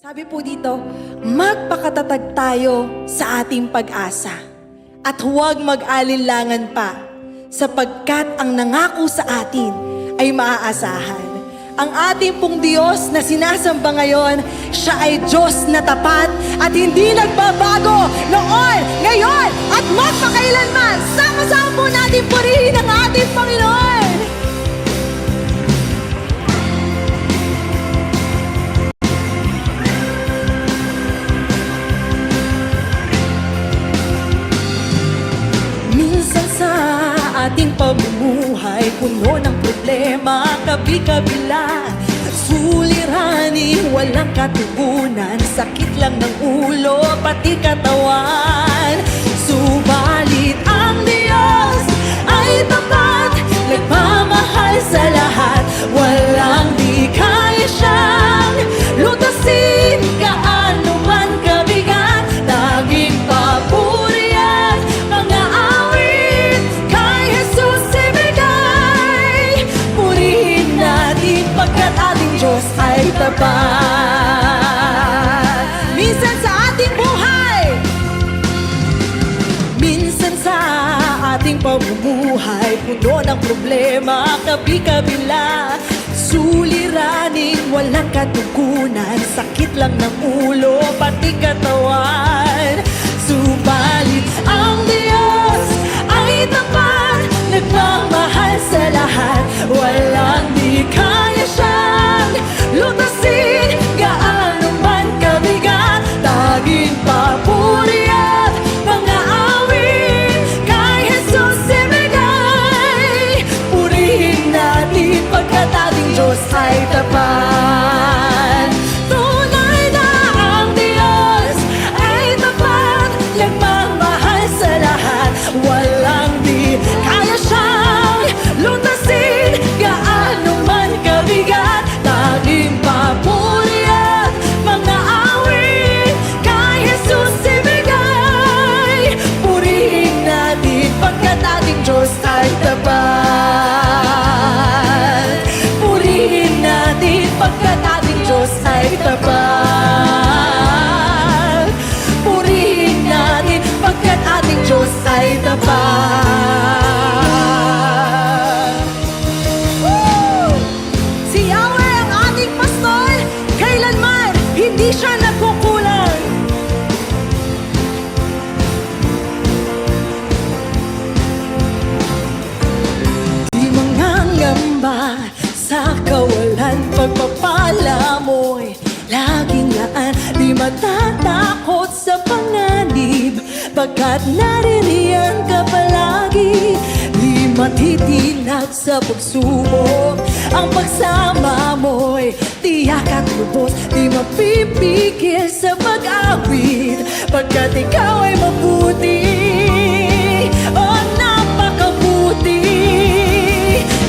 Sabi po dito, magpakatatag tayo sa ating pag-asa at huwag mag-alinlangan pa sapagkat ang nangako sa atin ay maaasahan. Ang ating pong Diyos na sinasamba ngayon, siya ay Diyos na tapat at hindi nagbabago noon, ngayon at magpakailanman. Sama-sama po natin purihin ang ating Panginoon. Ating pamumuhay, puno ng problema, kabi-kabila, suliranin, walang katugunan, sakit lang ng ulo, pati katawan. Subalit ang Diyos ay tapat, nagmamahal sa lahat, walang di kaya siyang lutasin, kaano man kabigat, taging papuri at mga awit kay Jesus ibigay. Purihin natin pagkat ating Diyos ay tapat. Minsan sa ating buhay, minsan sa ating pamumuhay, puno ng problema, kabi-kabila, suliraning walang katugunan, sakit lang ng ulo, pati katawan. Subalit ang Diyos ay tapat, nagmamahal sa lahat, walang di kaya siyang lutasin, gaano man kabigat, taging papuri at mga awit kay Jesus ibigay. Purihin natin pagkat ating Diyos ay tapat. Tunay na ang Diyos ay tapat, nagmamahal sa lahat, walang di kaya siyang lutasin, gaano man kabigat, taging papuri at mga awit kay Jesus ibigay. Purihin natin pagkat ating Diyos ay tapat. Purihin natin pagkat ating Diyos ay tapat. Purihin natin pagkat ating Diyos ay tapat. Woo! Si Yahweh ang ating pastor, kailanman hindi siya nagkukulang. Di mangangamba sa kawalan, pagpapala mo'y laging laan. Di matatakot sa panganib, pagkat naririyan ka palagi. Di matitinag sa pagsubok, ang pagsama mo'y tiyak at lubos. Di mapipigil sa pag-awit, pagkat ikaw ay mabuti. Oh, napakabuti.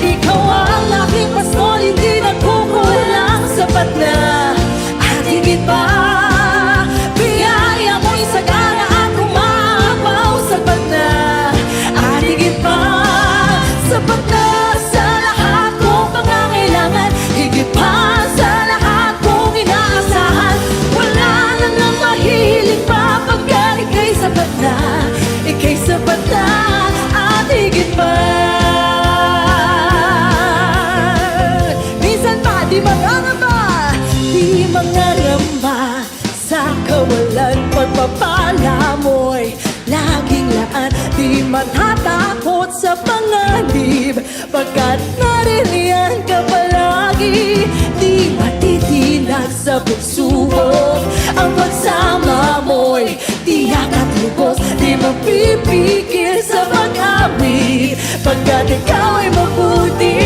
Ikaw ang aking pastor, hindi nagkukulang, sapat na at higit pa. Biyaya mo'y sagana at umapaw, sapat na at higit pa. Sapat na sa lahat kong pangangailangan, higit pa sa lahat kong inaasahan. Wala na nang mahilig pa, pagkat ika'y sapat na, ika'y sapat na at higit pa. Minsan pa di mangangamba, di mangangamba sa kawalan, pagpapala mo'y laging laan. Di matatakot sa panganib, pagkat naririyan ka palagi. Di matitinag sa pagsubok, ang pagsama mo'y tiyak at lubos. Di mapipigil sa pag-awit, pagkat ikaw ay mabuti.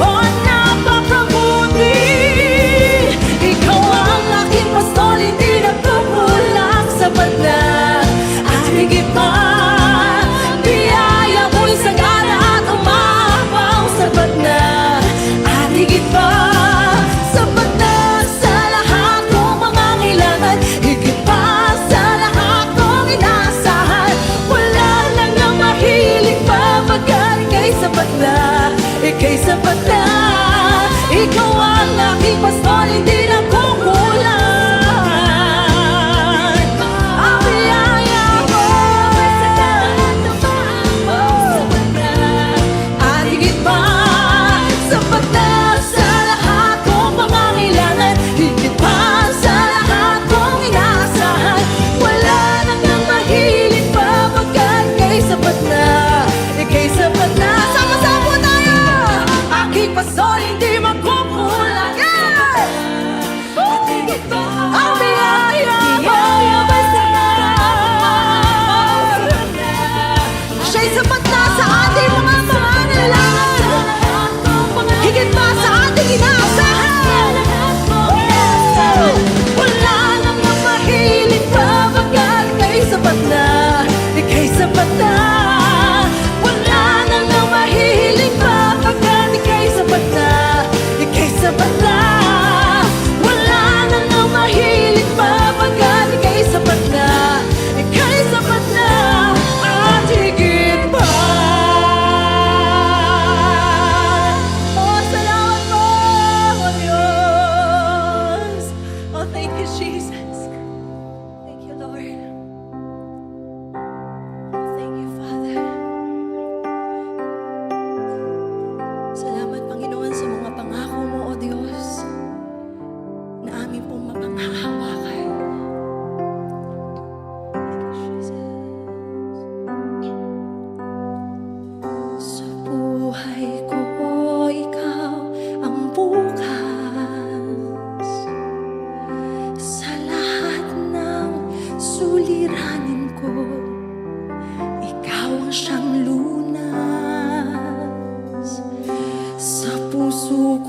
Oh, napakabuti. Ikaw ang aking pastor, hindi nagkukulang, sapat na at higit pa. Biyaya mo'y sagana at umapaw, sapat na at higit pa. Sapat na sa lahat kong pangangailangan, higit pa sa lahat kong inaasahan. Wala na nang mahilig pa, pagkat ika'y sapat na, ika'y sapat na. Ikaw ang aking pastor, hindi nagkukulang.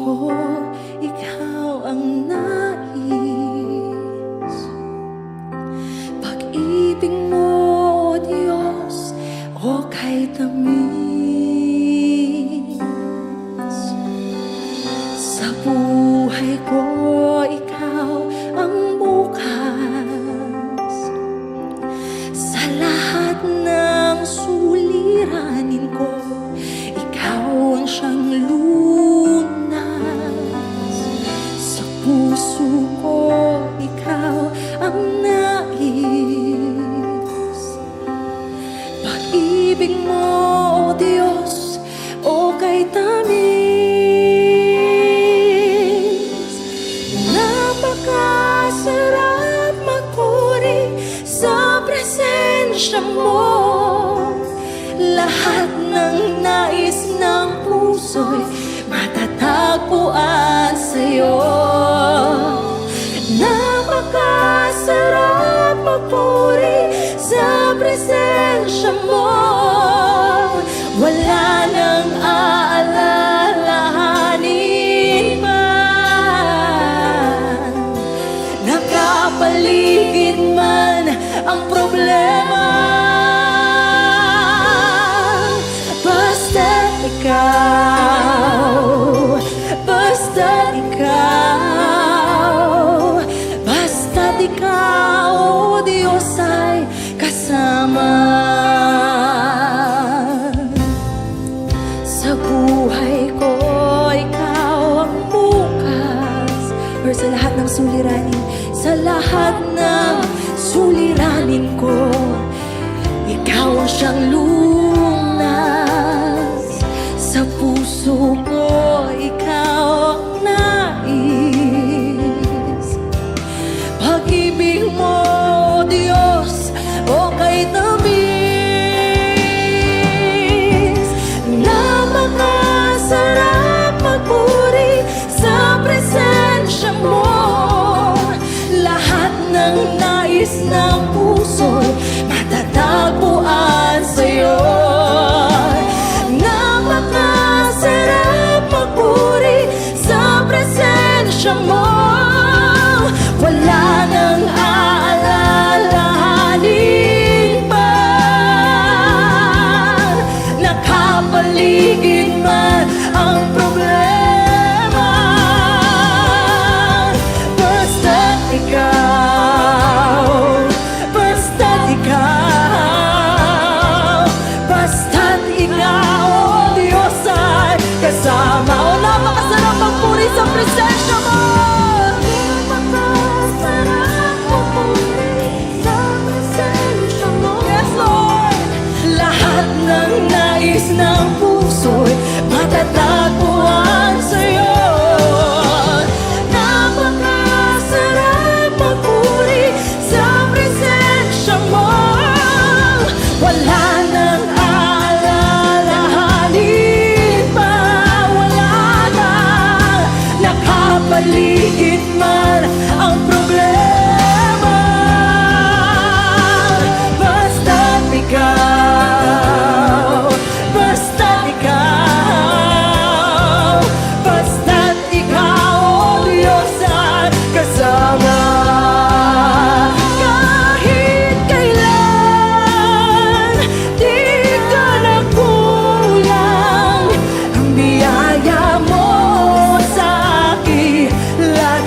ko, ikaw ang nais. Pag-ibig mo, O Diyos, o kay tamis. Sa buhay ko, ikaw ang bukas. Sa lahat ng suliranin ko, ikaw ang siyang lunas. Sa puso ko, ikaw ang nais. Pag-ibig mo, O Diyos, o kay tamis. Napakasarap magpuri sa presensya mo. Lahat ng nais ng puso'y matatagpuan sa'yo. Napakasarap magpuri sa presensya mo. Wala nang aalalahanin pa. Nakapaligid man ang problema. Basta't ikaw, basta't ikaw, basta't ikaw, O Diyos, ay kasama. Sa buhay ko, ikaw ang bukas. Or sa lahat ng suliranin, sa lahat ng suliranin ko, ikaw ang siyang lunas. Sa puso ko, ikaw ang nais. Pag-ibig mo, O Diyos, o kay tamis. Napakasarap magpuri sa presensya mo. Lahat ng nais ng puso'y matatagpuan sa'yo. Napakasarap magpuri sa presensya mo. Wala nang aalalahanin pa. Nakapaligid man ang problema. Basta't ikaw, basta't ikaw, basta't ikaw, O Diyos, ay kasama. O napakasarap magpuri sa presensya mo. Napakasarap magpuri sa presensya mo. Yes, Lord. Lahat ng nais ng puso'y matatagpuan sa'yo. Napakasarap magpuri sa presensya mo. Wala nang aalalahanin pa. Wala na. Nakapaligid man ang problema. Basta't ikaw, basta't ikaw, basta't ikaw, O Diyos, ay kasama. Kahit kailan, di ka nagkulang. Ang biyaya mo sa akin lagi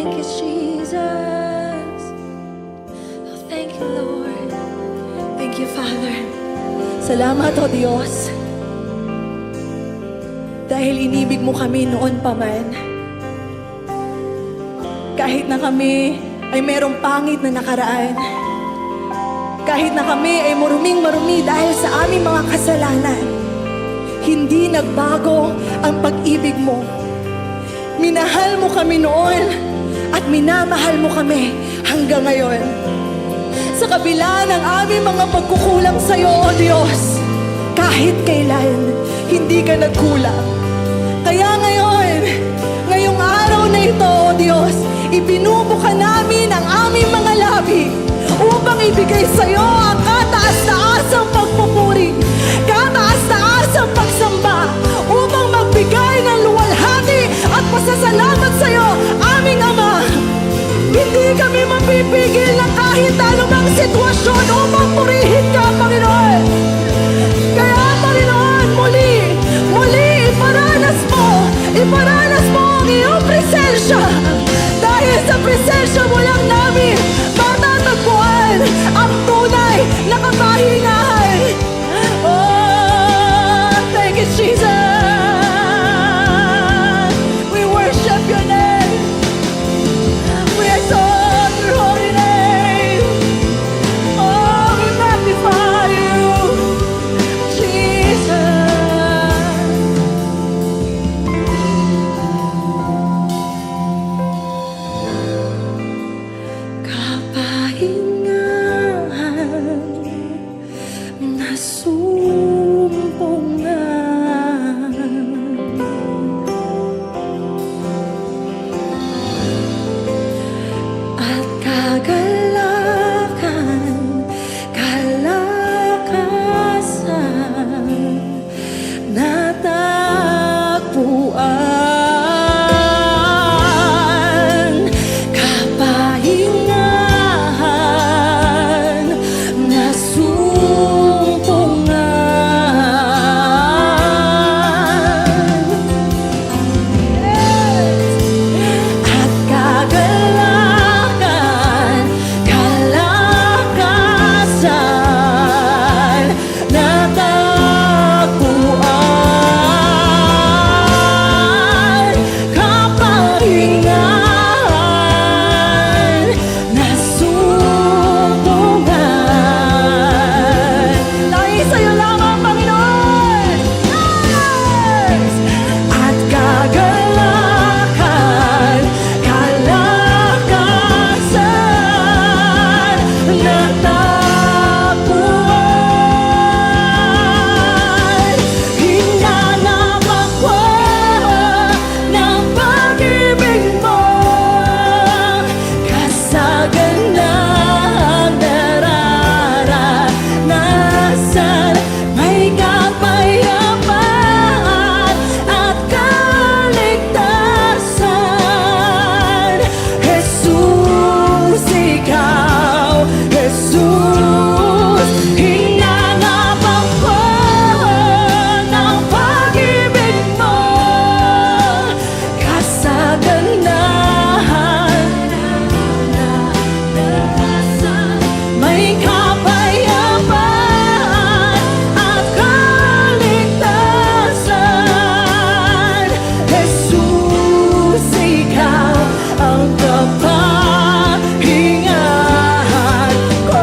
thank you, Jesus. Oh, thank you, Lord. Thank you, Father. Salamat, O Diyos. Dahil inibig mo kami noon pa man. Kahit na kami ay merong pangit na nakaraan. Kahit na kami ay maruming-marumi dahil sa aming mga kasalanan. Hindi nagbago ang pag-ibig mo. Minahal mo kami noon at minamahal mo kami hanggang ngayon. Sa kabila ng aming mga pagkukulang sa iyo, O Diyos, kahit kailan, hindi ka nagkulang. Kaya ngayong araw na ito, O Diyos, ibinubuka namin ang aming mga labi upang ibigay sa iyo ang kataas-taasang pagpupuri, kataas-taasang pagsamba, upang magbigay ng luwalhati at pasasalamat sa iyo, aming Ama. Hindi kami mapipigil na kahit anumang sitwasyon upang purihin ka, Panginoon. Kaya, Panginoon, muli, iparanas mo ang iyong presensya. Dahil sa presensya mo lang namin matatagpuan ang tunay na kapahingahan. Oh, thank you, Jesus. We worship your name. We exalt your holy name. Oh, we magnify you, Jesus. Kapahingahan na sumpungan, at kagalakan, kalakasan, natagpuan. Kapahingahan na sumpungan, at kagalakan, kalakasan, natagpuan. Kapahingahan na sumpungan. Dahil sa'yo lamang, Panginoon. Yes! At kagalakan, kalakasan, natagpuan. Hinanap ako ng pag-ibig mo, kasaganang nararanasan. May kapayapaan at kaligtasan. Jesus, ikaw, Jesus. Hinanap ako ng pag-ibig mo, kasaganahan, may kapayapaan at kaligtasan. Jesus, ikaw ang kapahingahan ko.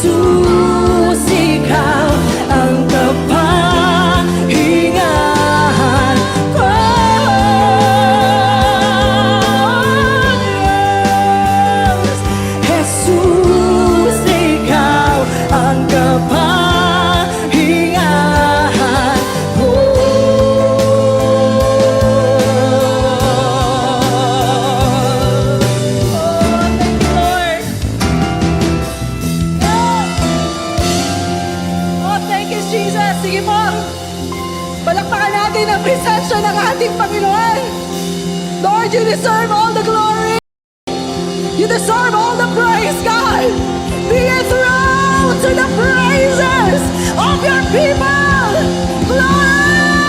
Jesus, ikaw ang kapahingahan ko. Jesus, ikaw ang kapahingahan ko. Oh, thank you, Lord. Oh, thank you, Jesus. Sige po. Palakpakan natin ang presensya ng ating Panginoon. Lord, you deserve all the glory. You deserve all the praise, God. Be enthroned to the praises of your people. Glory!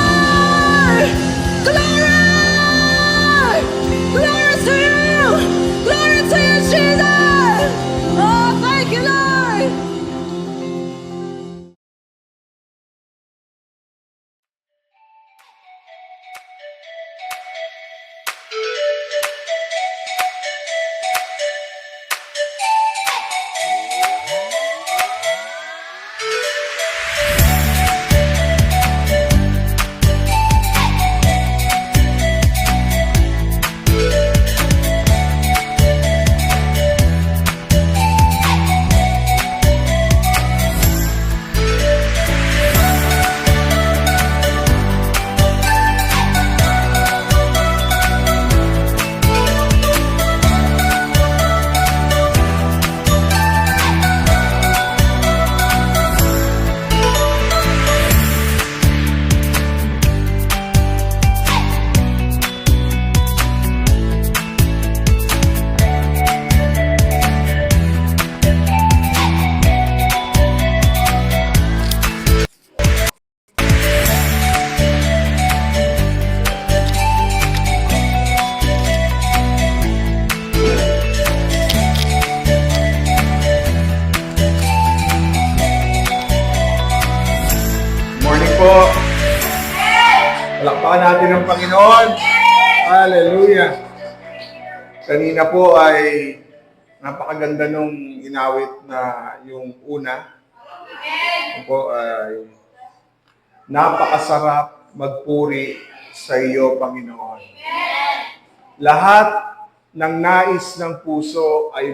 Lakpakan natin ang Panginoon. Hallelujah. Kanina po ay napakaganda nung inawit na yung una. Po ay napakasarap magpuri sa iyo, Panginoon. Lahat ng nais ng puso ay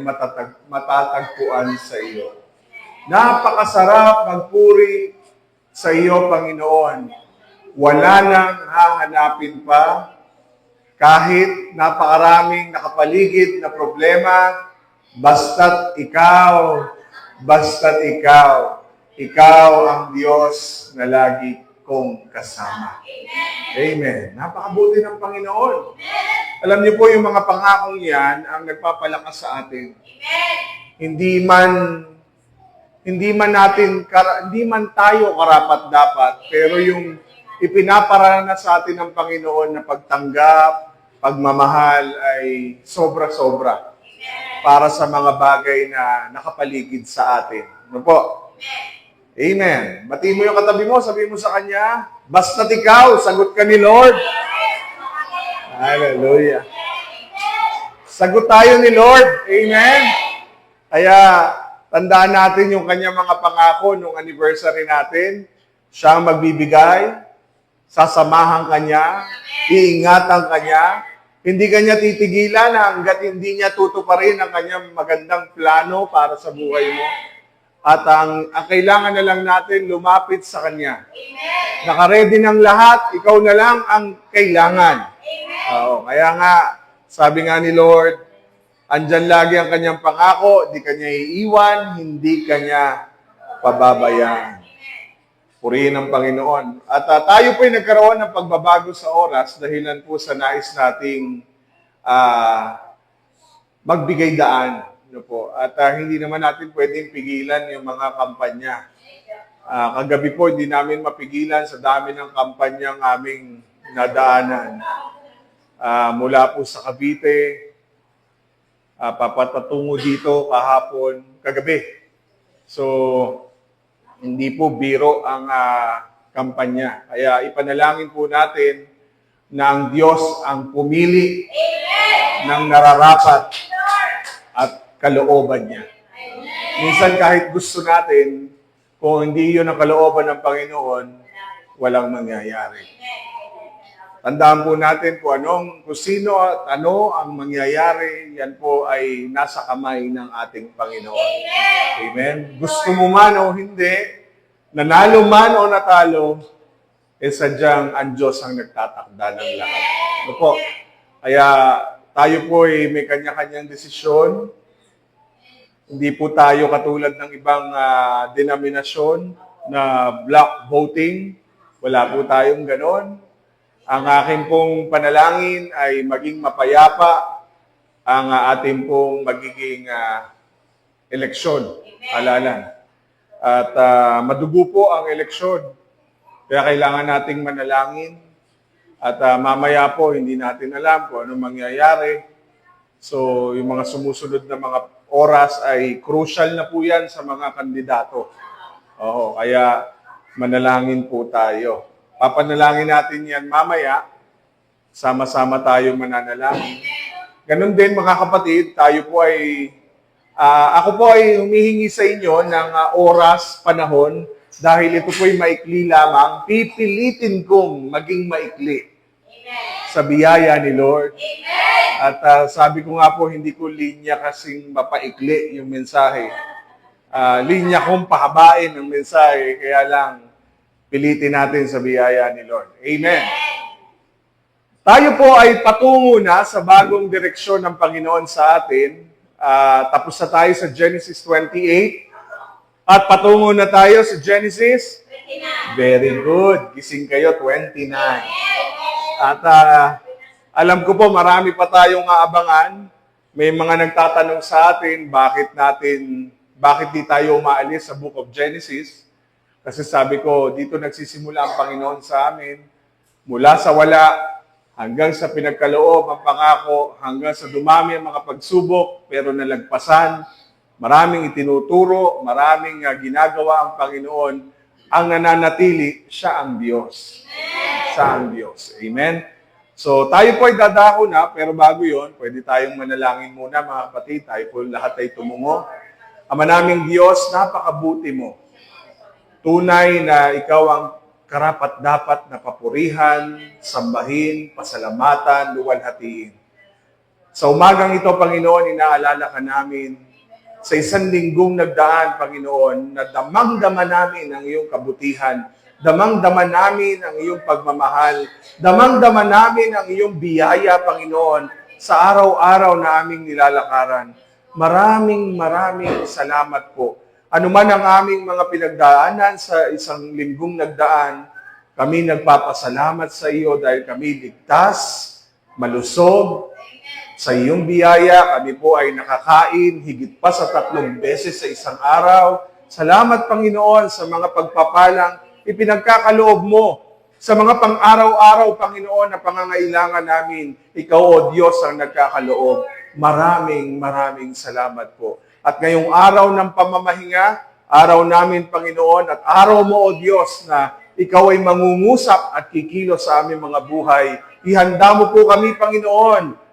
matatagpuan sa iyo. Napakasarap magpuri sa iyo, Panginoon. Wala nang hahanapin pa kahit napakaraming nakapaligid na problema, basta't ikaw ang Diyos na lagi kong kasama. Amen. Napakabuti ng Panginoon. Alam niyo po, yung mga pangakong yan ang nagpapalakas sa atin. Hindi man tayo karapat-dapat, pero yung ipinaparanas sa atin ng Panginoon na pagtanggap, pagmamahal ay sobra-sobra para sa mga bagay na nakapaligid sa atin. Ano po? Amen. Batiin mo yung katabi mo, sabihin mo sa kanya, basta't ikaw, sagot ka ni Lord. Hallelujah. Sagot tayo ni Lord. Amen. Kaya, tandaan natin yung kanyang mga pangako nung anniversary natin. Siya ang magbibigay, sasamahan kanya, iingatan kanya, hindi kanya titigilan hanggat hindi niya tutuparin ang kanyang magandang plano para sa buhay mo. At ang kailangan na lang natin lumapit sa kanya. Nakaredy ng lahat, ikaw na lang ang kailangan. Kaya nga, sabi nga ni Lord, andyan lagi ang kanyang pangako, di kanya iiwan, hindi kanya pababayaan. Purihin ang Panginoon. At tayo po ay nagkaroon ng pagbabago sa oras dahilan po sa nais nating magbigay daan. Ano po? At hindi naman natin pwedeng pigilan yung mga kampanya. Kagabi po, hindi namin mapigilan sa dami ng kampanyang aming nadaanan. Mula po sa Cavite, papatatungo dito kagabi. So, hindi po biro ang kampanya. Kaya ipanalangin po natin na ang Diyos ang pumili ng nararapat at kalooban niya. Minsan kahit gusto natin, kung hindi yun ang kalooban ng Panginoon, walang mangyayari. Tandaan po natin kung sino at ano ang mangyayari, yan po ay nasa kamay ng ating Panginoon. Amen. Gusto mo man o hindi, nanalo man o natalo, sadyang ang Diyos ang nagtatakda ng lahat. Ano po? Kaya tayo po ay may kanya-kanyang desisyon. Hindi po tayo katulad ng ibang denominasyon na block voting. Wala po tayong ganon. Ang aking pong panalangin ay maging mapayapa ang ating pong magiging eleksyon, halalan. At madugo po ang eleksyon. Kaya kailangan nating manalangin. At mamaya po, hindi natin alam kung ano mangyayari. So, yung mga sumusunod na mga oras ay crucial na po yan sa mga kandidato. Kaya manalangin po tayo. Papanalangin natin yan mamaya. Sama-sama tayo mananalangin. Ganon din mga kapatid, ako po ay humihingi sa inyo ng oras, panahon, dahil ito po ay maikli lamang, pipilitin kong maging maikli sa biyaya ni Lord. At sabi ko nga po, hindi ko linya kasing mapaikli yung mensahe. Linya kong pahabain ang mensahe, kaya lang, pilitin natin sa biyaya ni Lord. Amen. Tayo po ay patungo na sa bagong direksyon ng Panginoon sa atin. Tapos na tayo sa Genesis 28. At patungo na tayo sa Genesis 29. Very good. Gising kayo, 29. At alam ko po, marami pa tayong aabangan. May mga nagtatanong sa atin, bakit di tayo umaalis sa Book of Genesis? Kasi sabi ko, dito nagsisimula ang Panginoon sa amin. Mula sa wala, hanggang sa pinagkaloob ang pangako, hanggang sa dumami ang mga pagsubok, pero nalagpasan. Maraming itinuturo, maraming ginagawa ang Panginoon ang nananatili, siya ang Diyos. Siya ang Diyos. Amen? So, tayo po ay dadako na, pero bago yon, pwede tayong manalangin muna, mga kapatid. Tayo po lahat ay tumungo. Ama naming Diyos, napakabuti mo. Tunay na ikaw ang karapat-dapat na papurihan, sambahin, pasalamatan, luwalhatiin. Sa umagang ito, Panginoon, inaalala ka namin sa isang linggong nagdaan, Panginoon, na damang-dama namin ang iyong kabutihan, damang-dama namin ang iyong pagmamahal, damang-dama namin ang iyong biyaya, Panginoon, sa araw-araw na aming nilalakaran. Maraming salamat po. Ano man ang aming mga pinagdaanan sa isang linggong nagdaan, kami nagpapasalamat sa iyo dahil kami ligtas, malusog, sa iyong biyaya, kami po ay nakakain higit pa sa 3 beses sa isang araw. Salamat, Panginoon, sa mga pagpapalang ipinagkakaloob mo. Sa mga pang-araw-araw, Panginoon, na pangangailangan namin, ikaw, O Diyos, ang nagkakaloob. Maraming salamat po. At ngayong araw ng pamamahinga, araw namin, Panginoon, at araw mo, O Diyos, na ikaw ay mangungusap at kikilos sa aming mga buhay. Ihanda mo po kami, Panginoon.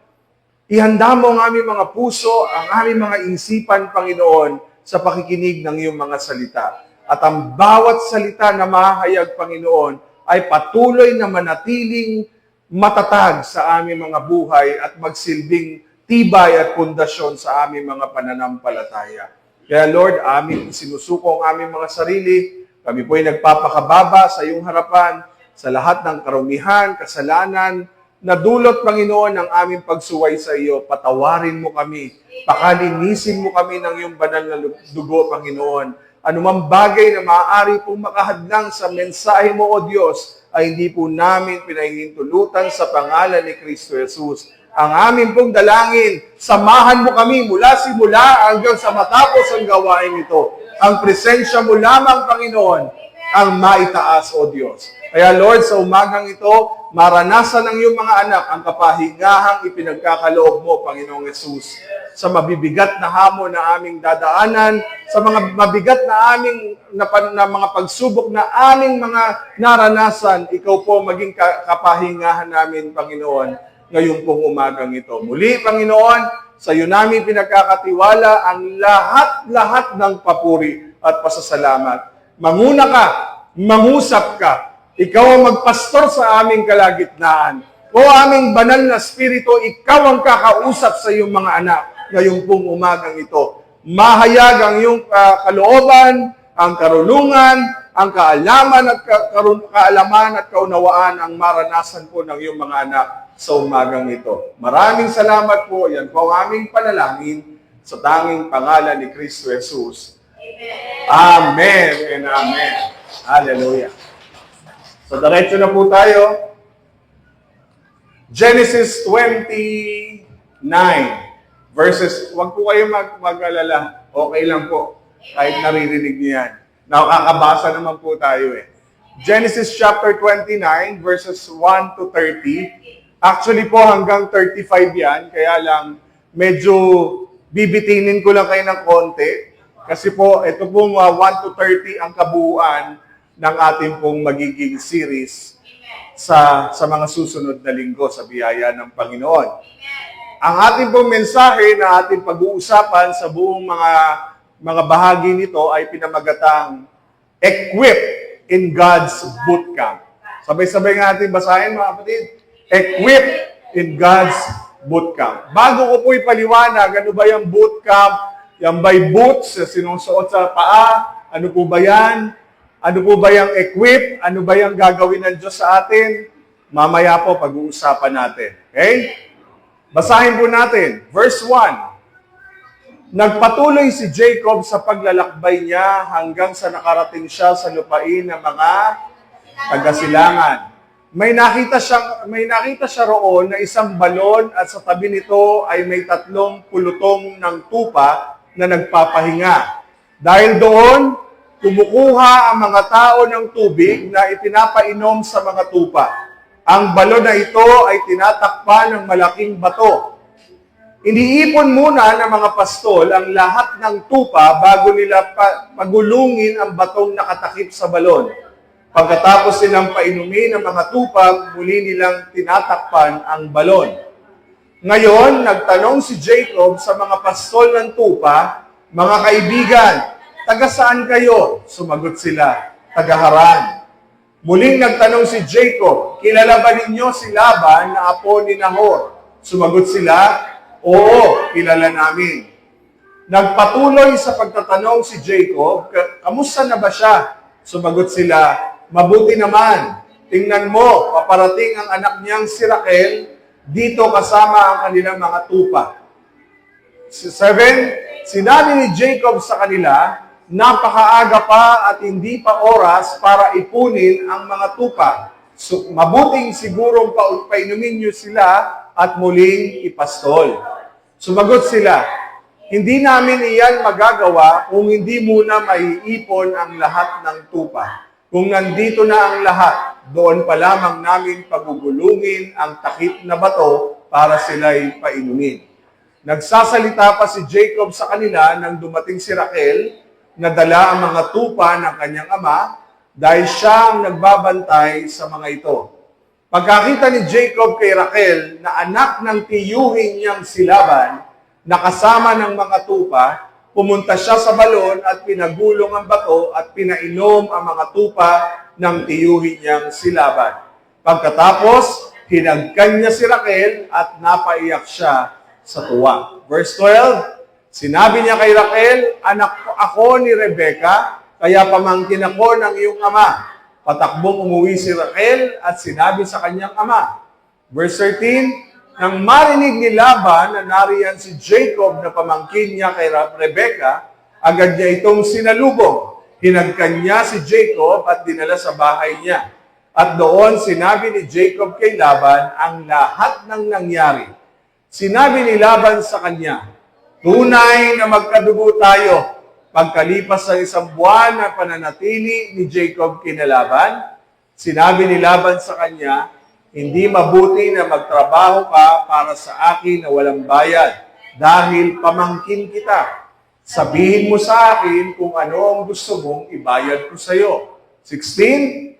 Ihanda mo ang aming mga puso, ang aming mga isipan, Panginoon, sa pakikinig ng iyong mga salita. At ang bawat salita na mahahayag, Panginoon, ay patuloy na manatiling matatag sa aming mga buhay at magsilbing tibay at pundasyon sa aming mga pananampalataya. Kaya Lord, amin sinusuko ang aming mga sarili. Kami po ay nagpapakababa sa iyong harapan sa lahat ng karumihan, kasalanan, na dulot, Panginoon, ng aming pagsuway sa iyo. Patawarin mo kami. Pakalinisin mo kami ng iyong banal na dugo, Panginoon. Anumang bagay na maaari pong makahadlang sa mensahe mo, O Diyos, ay hindi po namin pinahihintulutan sa pangalan ni Kristo Jesus. Ang amin pong dalangin, samahan mo kami mula simula hanggang sa matapos ang gawain ito. Ang presensya mo lamang, Panginoon, ang maitaas, O Diyos. Kaya Lord, sa umagang ito, maranasan ng iyong mga anak ang kapahingahang ipinagkakaloob mo, Panginoong Yesus. Sa mabibigat na hamon na aming dadaanan, sa mga mabigat na aming na mga pagsubok na aming mga naranasan, ikaw po maging kapahingahan namin, Panginoon, ngayon pong umagang ito. Muli, Panginoon, sa iyo namin pinagkakatiwala ang lahat-lahat ng papuri at pasasalamat. Manguna ka, mangusap ka, ikaw ang magpastor sa aming kalagitnaan. O aming banal na spirito, ikaw ang kakausap sa iyong mga anak ngayong pong umagang ito. Mahayag ang iyong kalooban, ang karunungan, ang kaalaman at kaunawaan ang maranasan po ng iyong mga anak sa umagang ito. Maraming salamat po. Yan po ang aming panalangin sa tanging pangalan ni Kristo Jesus. Amen and amen. Hallelujah. So, diretso na po tayo. Genesis 29 verses, wag po kayo mag-alala. Okay lang po. Kahit naririnig niyo yan. Nakakabasa naman po tayo eh. Genesis chapter 29 verses 1 to 30. Actually po hanggang 35 yan. Kaya lang medyo bibitinin ko lang kayo ng konti. Kasi po, ito pong 1 to 30 ang kabuuan ng ating pong magiging series sa mga susunod na linggo sa biyaya ng Panginoon. Ang ating pong mensahe na ating pag-uusapan sa buong mga bahagi nito ay pinamagatang Equip in God's Bootcamp. Sabay-sabay nga natin basahin, mga kapatid. Equip in God's Bootcamp. Bago ko po ipaliwanag, ano ba yung bootcamp? Yan ba'y boots, sinusuot sa paa? Ano po ba yan? Ano po ba yung equip? Ano ba yung gagawin ng Diyos sa atin? Mamaya po pag-uusapan natin. Okay? Basahin po natin. Verse 1. Nagpatuloy si Jacob sa paglalakbay niya hanggang sa nakarating siya sa lupain ng mga tagasilangan. May nakita siya roon na isang balon at sa tabi nito ay may 3 pulutong ng tupa na nagpapahinga. Dahil doon, kumukuha ang mga tao ng tubig na ipinapainom sa mga tupa. Ang balon na ito ay tinatakpan ng malaking bato. Iniipon muna ng mga pastol ang lahat ng tupa bago nila pagulungin ang batong nakatakip sa balon. Pagkatapos nilang painumin ang mga tupa, muli nilang tinatakpan ang balon. Ngayon, nagtanong si Jacob sa mga pastol ng tupa, "Mga kaibigan, taga saan kayo?" Sumagot sila, "Taga Haran." Muling nagtanong si Jacob, "Kilala ba ninyo si Laban na apo ni Nahor?" Sumagot sila, "Oo, kilala namin." Nagpatuloy sa pagtatanong si Jacob, "Kamusta na ba siya?" Sumagot sila, "Mabuti naman. Tingnan mo, paparating ang anak niyang si Raquel dito kasama ang kanilang mga tupa." 7, sinabi ni Jacob sa kanila, "Napakaaga pa at hindi pa oras para ipunin ang mga tupa. So, mabuting sigurong painumin niyo sila at muling ipastol." Sumagot sila, "Hindi namin iyan magagawa kung hindi muna maiipon ang lahat ng tupa. Kung nandito na ang lahat, doon pa lamang namin pagugulungin ang takip na bato para sila'y painumin." Nagsasalita pa si Jacob sa kanila nang dumating si Raquel, na dala ang mga tupa ng kanyang ama dahil siya ang nagbabantay sa mga ito. Pagkakita ni Jacob kay Raquel na anak ng tiyuhin niyang si Laban, nakasama ng mga tupa, pumunta siya sa balon at pinagulong ang bato at pinainom ang mga tupa ng tiyuhin niyang si Laban. Pagkatapos, hinagkan niya si Raquel at napaiyak siya sa tuwa. Verse 12, sinabi niya kay Raquel, "Anak ako ni Rebecca, kaya pamangkin ako ng iyong ama." Patakbong umuwi si Raquel at sinabi sa kanyang ama. Verse 13, nang marinig ni Laban na nariyan si Jacob na pamangkin niya kay Rebecca, agad niya itong sinalubong. Hinagkan niya si Jacob at dinala sa bahay niya. At doon sinabi ni Jacob kay Laban ang lahat ng nangyari. Sinabi ni Laban sa kanya, "Tunay na magkadugo tayo." Pagkalipas ng 1 buwan na pananatili ni Jacob kina Laban, sinabi ni Laban sa kanya, "Hindi mabuti na magtrabaho ka para sa akin na walang bayad, dahil pamangkin kita. Sabihin mo sa akin kung ano ang gusto mong ibayad ko sa iyo." 16,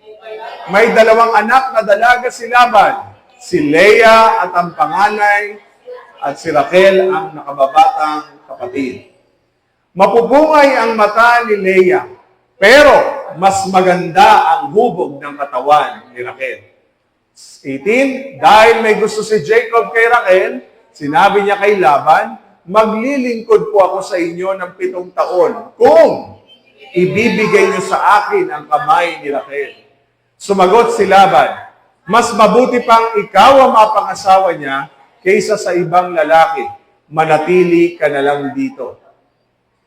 may 2 anak na dalaga si Laban, si Leah at ang panganay, at si Raquel ang nakababatang kapatid. Mapupungay ang mata ni Leah, pero mas maganda ang hubog ng katawan ni Raquel. 18, dahil may gusto si Jacob kay Raquel, sinabi niya kay Laban, "Maglilingkod po ako sa inyo ng 7 taon kung ibibigay niyo sa akin ang kamay ni Raquel." Sumagot si Laban, "Mas mabuti pang ikaw ang mapangasawa niya kaysa sa ibang lalaki. Manatili ka na lang dito."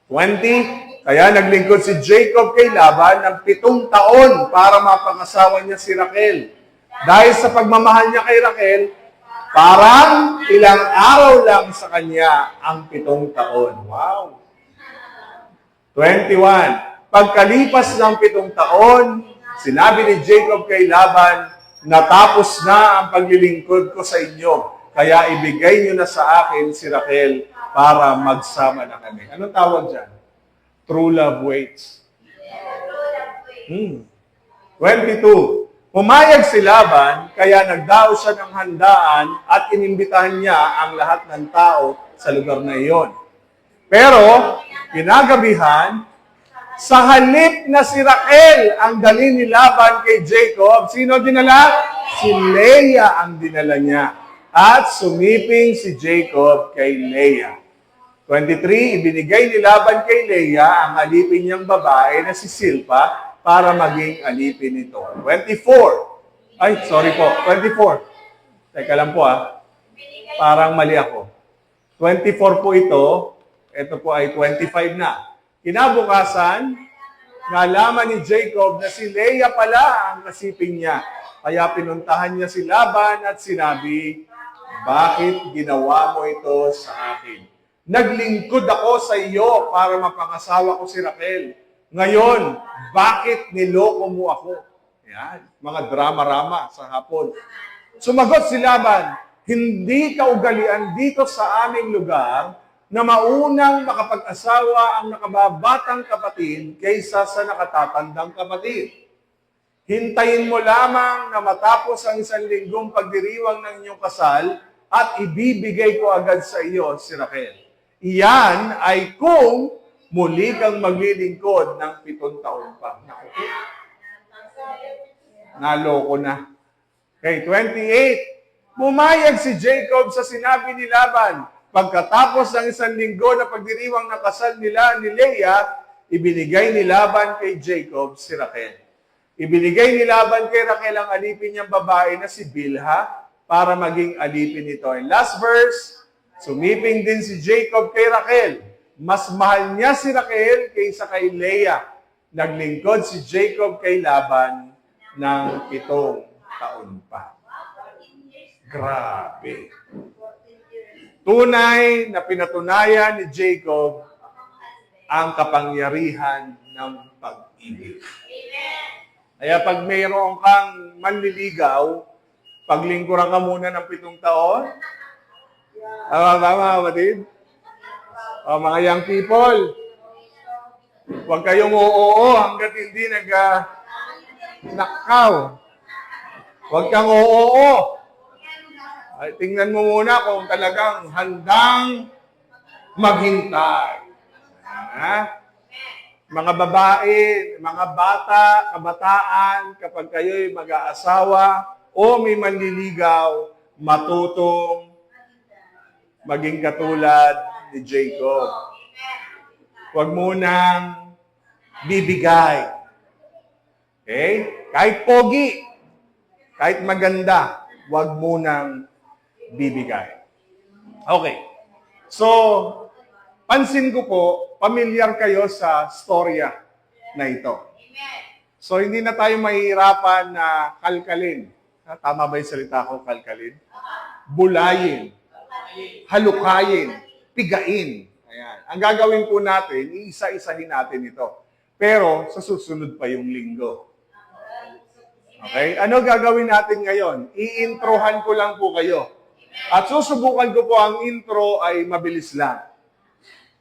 20, kaya naglingkod si Jacob kay Laban ng 7 taon para mapangasawa niya si Raquel. Dahil sa pagmamahal niya kay Raquel, parang ilang araw lang sa kanya ang 7 taon. Wow! 21, pagkalipas ng 7 taon, sinabi ni Jacob kay Laban, "Natapos na ang paglilingkod ko sa inyo, kaya ibigay niyo na sa akin si Raquel para magsama na kami." Anong tawag dyan? True love waits. 22. Pumayag si Laban, kaya nagdao siya ng handaan at inimbitahan niya ang lahat ng tao sa lugar na iyon. Pero, kinagabihan, sa halip na si Raquel ang dali ni Laban kay Jacob, sino dinala? Si Leah ang dinala niya. At sumiping si Jacob kay Leah. 23, ibinigay ni Laban kay Leah ang alipin niyang babae na si Silpa para maging alipin nito. 24. Ay, sorry po. 24. Teka lang po Parang mali ako. 24 po ito. Ito po ay 25 na. Kinabukasan, nalaman ni Jacob na si Leah pala ang kasiping niya. Kaya pinuntahan niya si Laban at sinabi, "Bakit ginawa mo ito sa akin? Naglingkod ako sa iyo para mapangasawa ko si Raquel. Ngayon, bakit niloko mo ako?" Yan, mga drama-rama sa hapon. Sumagot si Laban, hindi kaugalian dito sa aming lugar na maunang makapag-asawa ang nakababatang kapatid kaysa sa nakatatandang kapatid. Hintayin mo lamang na matapos ang 1 linggong pagdiriwang ng inyong kasal at ibibigay ko agad sa iyo si Raquel. Iyan ay kung muli kang maglilingkod ng 7 taon pa. Naku, naloko na. Okay, 28. Pumayag si Jacob sa sinabi ni Laban. Pagkatapos ng 1 linggo na pagdiriwang ng kasal nila ni Leah, ibinigay ni Laban kay Jacob si Raquel. Ibinigay ni Laban kay Raquel ang alipin niyang babae na si Bilha para maging alipin nito. And last verse, sumiping din si Jacob kay Raquel. Mas mahal niya si Raquel kaysa kay Leah. Naglingkod si Jacob kay Laban ng 7 taon pa. Grabe. Tunay na pinatunayan ni Jacob ang kapangyarihan ng pag-ibig. Kaya pag mayroon kang manliligaw, paglingkuran ka muna ng 7 taon. Tama, kapatid? O, mga young people, huwag kayong oo hanggat hindi nakaw. Huwag kang oo. Ay, tingnan mo muna kung talagang handang maghintay. Ha? Mga babae, mga bata, kabataan, kapag kayo'y mag-aasawa o may manliligaw, matutong maging katulad ni Jacob. Huwag munang bibigay. Okay? Kahit pogi, kahit maganda, huwag munang bibigay. Okay. So, pansin ko po, pamilyar kayo sa storya na ito. So, hindi na tayo mahihirapan na kalkalin. Tama ba yung salita ko, kalkalin? Bulayin. Halukayin. Pigain. Ayan. Ang gagawin po natin, iisa-isahin natin ito. Pero, sa susunod pa yung linggo. Okay? Ano gagawin natin ngayon? I-introhan ko lang po kayo. At susubukan ko po ang intro ay mabilis lang.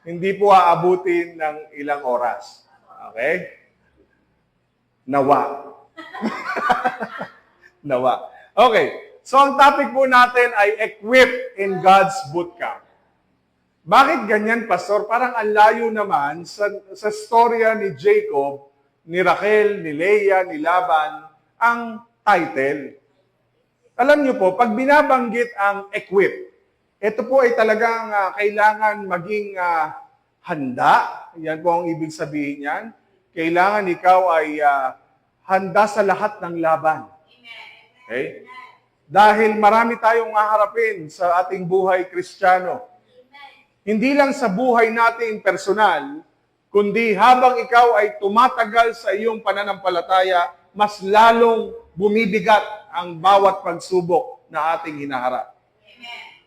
Hindi po aabutin ng ilang oras. Okay? Nawa. Nawa. Okay. So, ang topic po natin ay equipped in God's bootcamp. Bakit ganyan, Pastor? Parang ang layo naman sa storya ni Jacob, ni Raquel, ni Leah, ni Laban, ang title. Alam niyo po, pag binabanggit ang equip, ito po ay talagang kailangan maging handa. Yan po ang ibig sabihin niyan. Kailangan ikaw ay handa sa lahat ng laban. Okay? Dahil marami tayong haharapin sa ating buhay Kristiyano. Hindi lang sa buhay natin personal, kundi habang ikaw ay tumatagal sa iyong pananampalataya, mas lalong bumibigat ang bawat pagsubok na ating hinaharap.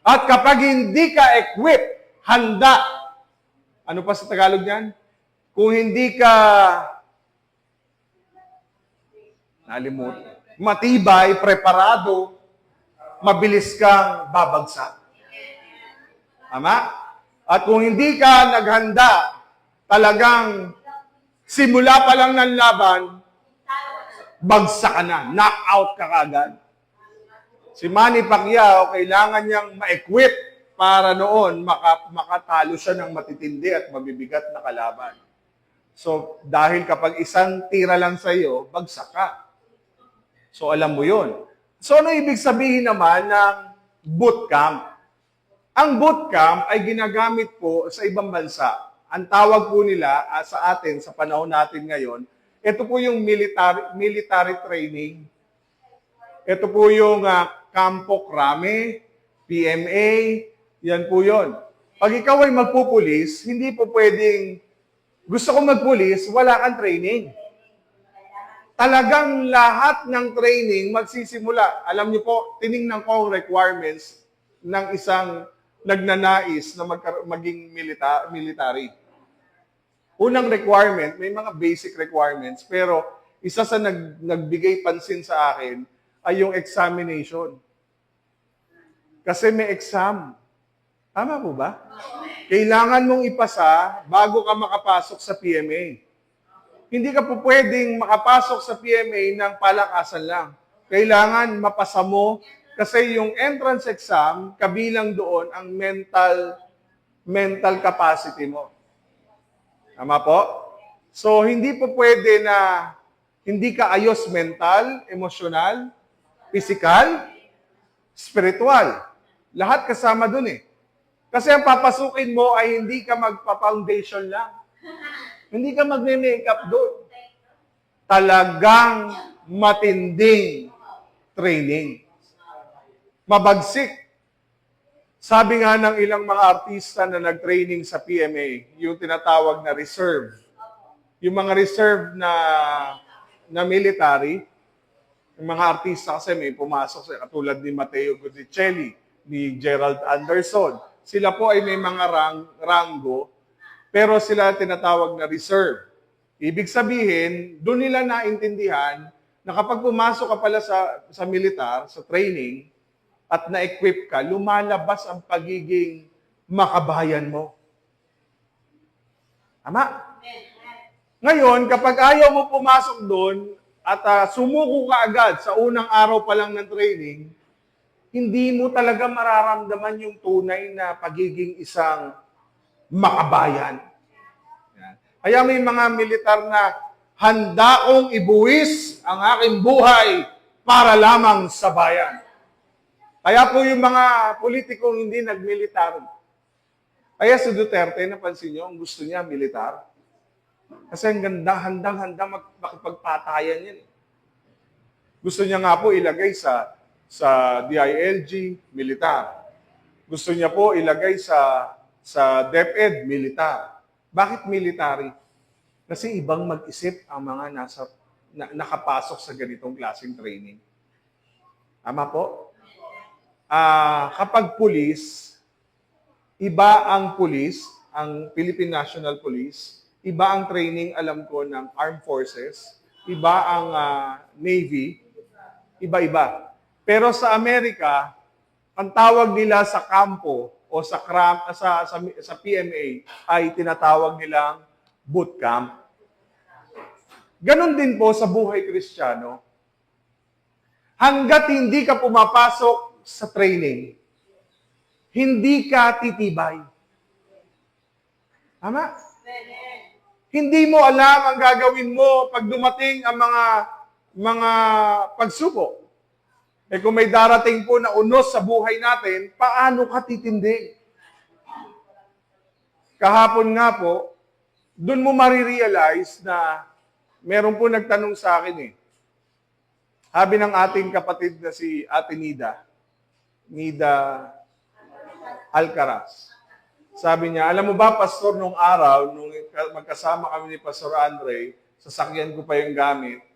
At kapag hindi ka equipped, handa, ano pa sa Tagalog niyan? Kung hindi ka matibay, preparado, mabilis kang babagsak. Tama? At kung hindi ka naghanda, talagang simula pa lang ng laban, bagsak ka na, knock-out ka kagad. Si Manny Pacquiao, kailangan niyang ma-equip para noon makatalo siya ng matitindi at mabibigat na kalaban. So, dahil kapag isang tira lang sa iyo, bagsak ka. So, alam mo yun. So, ano ibig sabihin naman ng bootcamp? Ang bootcamp ay ginagamit po sa ibang bansa. Ang tawag po nila sa atin, sa panahon natin ngayon, ito po yung military training. Ito po yung Campo Crame, PMA, yan po yun. Pag ikaw ay magpupulis, hindi po pwedeng, gusto ko magpulis, wala kang training. Talagang lahat ng training magsisimula. Alam niyo po, tiningnan ko ang requirements ng isang nagnanais na maging military. Unang requirement, may mga basic requirements, pero isa sa nagbigay pansin sa akin ay yung examination. Kasi may exam. Tama po ba? Kailangan mong ipasa bago ka makapasok sa PMA. Hindi ka po pwedeng makapasok sa PMA ng palakasan lang. Kailangan mapasa mo kasi yung entrance exam, kabilang doon ang mental capacity mo. Tama po? So, hindi po pwede na hindi ka ayos mental, emosyonal, physical, spiritual. Lahat kasama dun eh. Kasi ang papasukin mo ay hindi ka magpa-foundation lang. Hindi ka magne-makeup doon. Talagang matinding training. Mabagsik. Sabi nga ng ilang mga artista na nag-training sa PMA, yung tinatawag na reserve. Yung mga reserve na military, yung mga artista kasi may pumasok sa katulad ni Matteo Guidicelli, ni Gerald Anderson. Sila po ay may mga ranggo, pero sila tinatawag na reserve. Ibig sabihin, doon nila naintindihan na kapag pumasok ka pala sa militar, sa training, at na-equip ka, lumalabas ang pagiging makabayan mo. Tama? Ngayon, kapag ayaw mo pumasok doon at sumuko ka agad sa unang araw pa lang ng training, hindi mo talaga mararamdaman yung tunay na pagiging isang makabayan. Yan. Kaya may mga militar na handa kong ibuwis ang aking buhay para lamang sa bayan. Kaya po yung mga politikong hindi nagmilitar. Kaya si Duterte, napansin nyo, ang gusto niya militar. Kasi ang ganda, handang-handang makipagpatayan yan. Gusto niya nga po ilagay sa DILG, militar. Gusto niya po ilagay sa DepEd, militar. Bakit military? Kasi ibang mag-isip ang mga nakapasok sa ganitong klaseng training. Tama po? Kapag pulis, iba ang pulis, ang Philippine National Police, iba ang training, alam ko, ng Armed Forces, iba ang Navy, iba-iba. Pero sa Amerika, ang tawag nila sa kampo o sa PMA ay tinatawag nilang boot camp. Ganon din po sa buhay Kristiyano. Hanggat hindi ka pumapasok sa training, hindi ka titibay. Tama? Hindi mo alam ang gagawin mo pag dumating ang mga pagsubok. Eh kung may darating po na unos sa buhay natin, paano ka titindig? Kahapon nga po, doon mo marirealize na meron po nagtanong sa akin eh. Sabi ng ating kapatid na si Ate Nida Alcaraz. Sabi niya, alam mo ba, Pastor, nung araw, nung magkasama kami ni Pastor Andre, sasakyan ko pa yung gamit,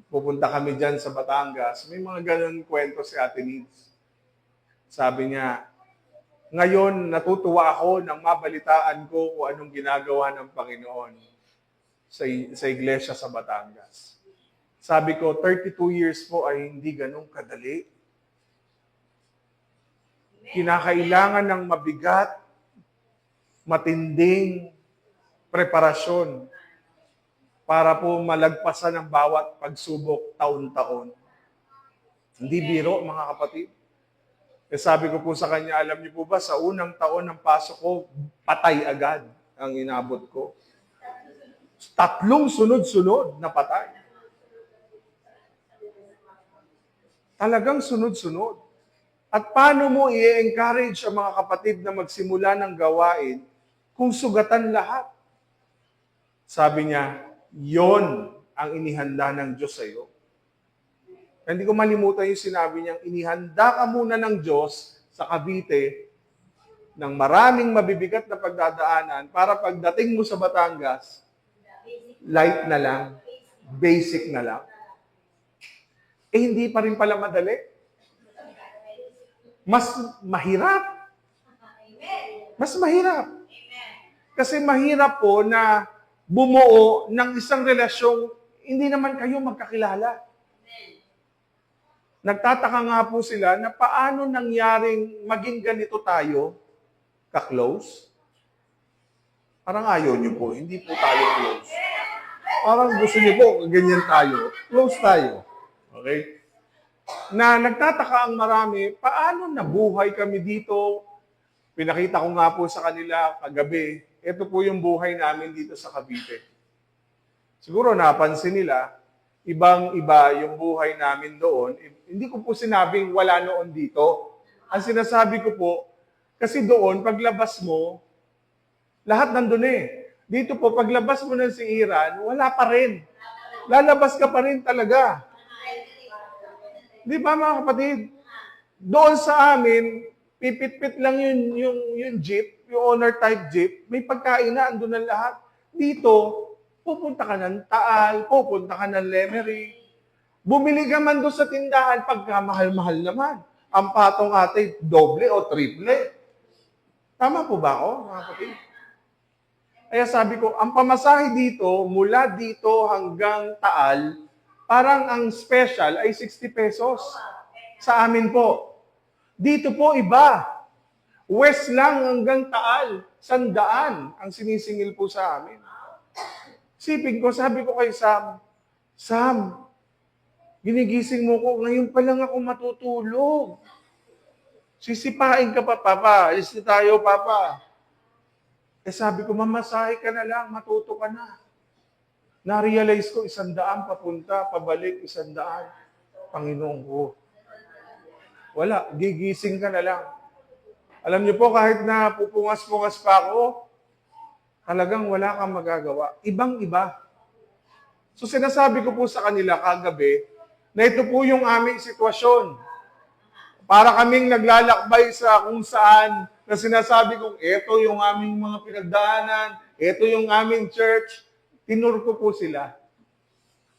pupunta kami dyan sa Batangas, may mga ganun kwento si Ate Nids. Sabi niya, ngayon natutuwa ako nang mabalitaan ko kung anong ginagawa ng Panginoon sa iglesia sa Batangas. Sabi ko, 32 years po ay hindi ganun kadali. Kinakailangan ng mabigat, matinding preparasyon para po malagpasan ang bawat pagsubok taon-taon. Hindi biro, mga kapatid. Eh sabi ko po sa kanya, alam niyo po ba, sa unang taon ng pasok ko, patay agad ang inabot ko. 3 sunod-sunod na patay. Talagang sunod-sunod. At paano mo i-encourage ang mga kapatid na magsimula ng gawain kung sugatan lahat? Sabi niya, yon ang inihanda ng Diyos sa iyo. Hindi ko malimutan yung sinabi niyang, inihanda ka muna ng Diyos sa Cavite ng maraming mabibigat na pagdadaanan para pagdating mo sa Batangas, light na lang, basic na lang. Eh hindi pa rin pala madali. Mas mahirap. Mas mahirap. Kasi mahirap po na bumuo ng isang relasyong hindi naman kayo magkakilala. Nagtataka nga po sila na paano nangyaring maging ganito tayo ka-close. Parang ayaw niyo po, hindi po tayo close. Parang gusto niyo po, ganyan tayo. Close tayo. Okay? Na nagtataka ang marami, paano nabuhay kami dito? Pinakita ko nga po sa kanila kagabi, ito po yung buhay namin dito sa Cavite. Siguro napansin nila, ibang-iba yung buhay namin doon. Hindi ko po sinabing wala noon dito. Ang sinasabi ko po, kasi doon, paglabas mo, lahat nandun eh. Dito po, paglabas mo ng siiran, wala pa rin. Lalabas ka pa rin talaga. Di ba mga kapatid? Doon sa amin, pipit-pit lang yung jeep, yung owner type jeep, may pagkain na, andun ang lahat. Dito, pupunta ka ng Taal, pupunta ka ng Lemery. Bumili ka man doon sa tindahan, pagka mahal-mahal naman. Ang patong ate, doble o triple. Tama po ba ako, mga kapatid? Kaya sabi ko, ang pamasahe dito, mula dito hanggang Taal, parang ang special ay 60 pesos. Sa amin po. Dito po iba. West lang hanggang Taal, 100 ang sinisingil po sa amin. Sipin ko, sabi ko kay Sam, ginigising mo ko, ngayon pa lang ako matutulog. Sisipain ka pa, Papa. Alis na tayo, Papa. Sabi ko, mamasahe ka na lang, matuto ka na. Na-realize ko, 100 papunta, pabalik, 100. Panginoon ko. Wala, gigising ka na lang. Alam niyo po, kahit na pupungas-pungas pa ako, talagang wala kang magagawa. Ibang-iba. So sinasabi ko po sa kanila kagabi, na ito po yung aming sitwasyon. Para kaming naglalakbay sa kung saan, na sinasabi kong, ito yung aming mga pinagdaanan, ito yung aming church, tinur ko po sila.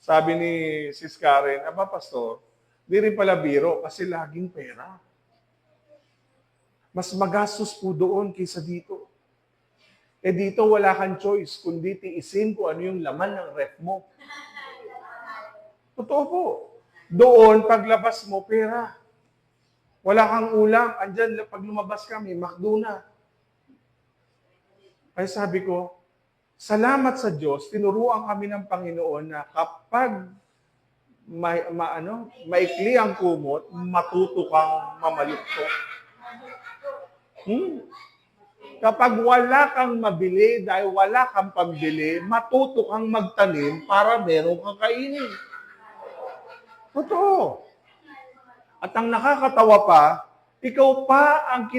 Sabi ni Sis Karen, Aba, Pastor, di rin pala biro kasi laging pera. Mas magastos po doon kaysa dito. Dito wala kang choice, kundi tiisin kung ano yung laman ng ref mo. Totoo po. Doon, paglabas mo, pera. Wala kang ulam. Andyan, pag lumabas kami, McDo na. Kaya sabi ko, salamat sa Diyos, tinuruan kami ng Panginoon na kapag maikli ang kumot, matuto kang mamalukto. Kapag wala kang mabili dahil wala kang pambili, matuto kang magtanim para meron kang kainin. Totoo. At ang nakakatawa pa, ikaw pa ang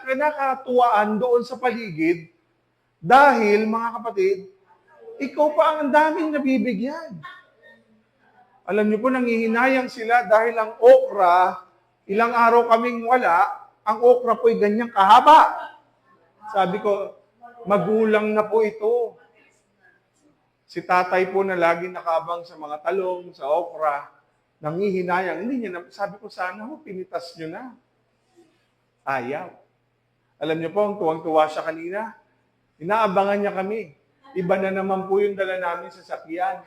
kinakatuwaan doon sa paligid dahil, mga kapatid, ikaw pa ang daming nabibigyan. Alam niyo po, nangihinayang sila dahil ang okra, ilang araw kaming wala, ang okra po'y ganyang kahaba. Sabi ko, magulang na po ito. Si tatay po na lagi nakabang sa mga talong, sa okra, nangihinayang. Hindi niya na, sabi ko, sana ho, pinitas niyo na. Ayaw. Alam niyo po, ang tuwang-tuwa siya kanina. Inaabangan niya kami. Iba na naman po yung dala namin sa sakyan.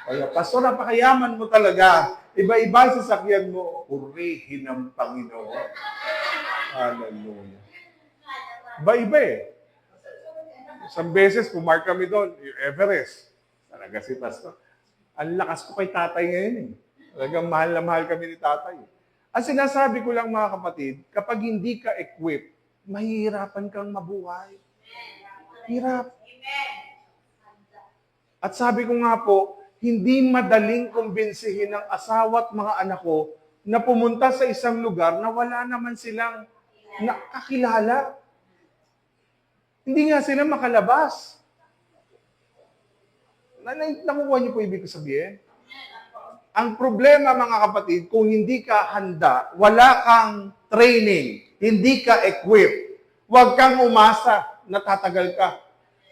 Kaya, Pastor, napakayaman mo talaga. Iba-iba sa sakyan mo. Purihin ang Panginoon. Hallelujah. Iba-iba eh. Isang beses, pumark kami doon, yung Everest. Talaga si Pastor. Ang lakas ko kay tatay ngayon eh. Talagang mahal na mahal kami ni tatay. Ang sinasabi ko lang mga kapatid, kapag hindi ka equipped, mahihirapan kang mabuhay. Hirap. At sabi ko nga po, hindi madaling kumbinsihin ng asawa at mga anak ko na pumunta sa isang lugar na wala naman silang nakakilala. Hindi nga sila makalabas. Nakukuha niyo po ibig ko sabihin? Ang problema mga kapatid, kung hindi ka handa, wala kang training, hindi ka equipped, huwag kang umasa na tatagal ka.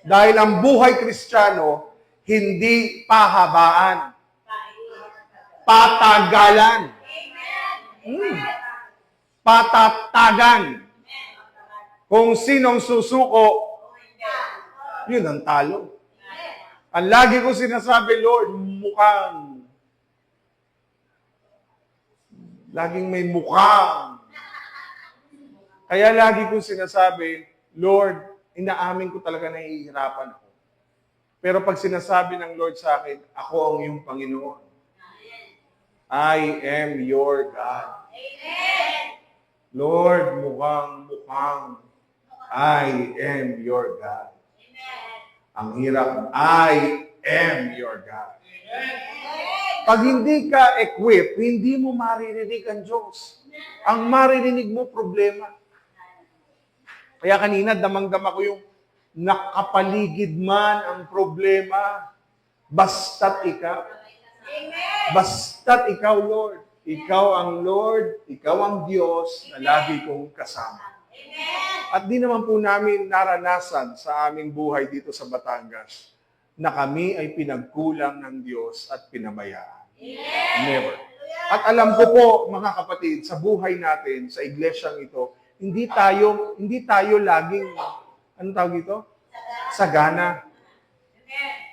Dahil ang buhay Kristiyano, hindi pahabaan. Patagalan. Patatagan. Kung sinong susuko, yun ang talo. Ang lagi ko sinasabi, Lord, mukhang Laging may mukhang. Kaya lagi kong sinasabi, Lord, inaamin ko talaga na nahihirapan ako. Pero pag sinasabi ng Lord sa akin, ako ang iyong Panginoon. I am your God. Lord, mukhang, I am your God. Ang hirap, I am your God. Pag hindi ka equipped, hindi mo maririnig ang Diyos. Ang maririnig mo, problema. Kaya kanina, damang-dama ko yung nakapaligid man ang problema, basta't ikaw. Basta't ikaw, Lord. Ikaw ang Lord, ikaw ang Diyos na lagi kong kasama. At di naman po namin naranasan sa aming buhay dito sa Batangas na kami ay pinagkulang ng Diyos at pinabayaan. Never. At alam ko po, mga kapatid, sa buhay natin, sa iglesyang ito, hindi tayo laging, anong tawag ito? Sagana.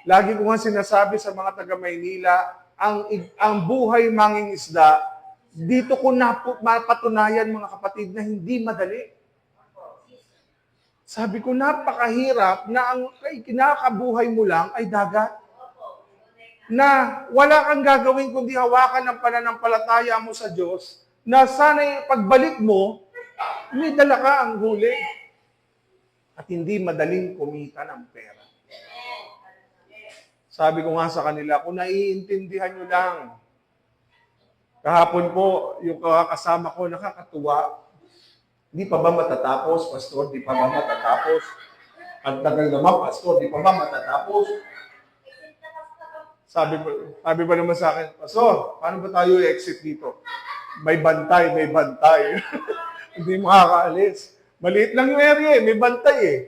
Lagi ko nga sinasabi sa mga taga Maynila, ang buhay manging isda, dito ko mapatunayan, mga kapatid, na hindi madali. Sabi ko, napakahirap na ang kinakabuhay mo lang ay dagat. Na wala kang gagawin kundi hawakan ng pananampalataya mo sa Diyos, na sana'y pagbalik mo, may dala ka ang huli. At hindi madaling kumita ng pera. Sabi ko nga sa kanila, kung naiintindihan nyo lang, kahapon po, yung kasama ko, nakakatuwa. Di pa ba matatapos, Pastor? Di pa ba matatapos? Ang tagal naman, Pastor, di pa ba matatapos? Sabi ba naman sa akin, Pastor, paano ba tayo i-exit dito? May bantay. Hindi makakaalis. Maliit lang yung area may bantay eh.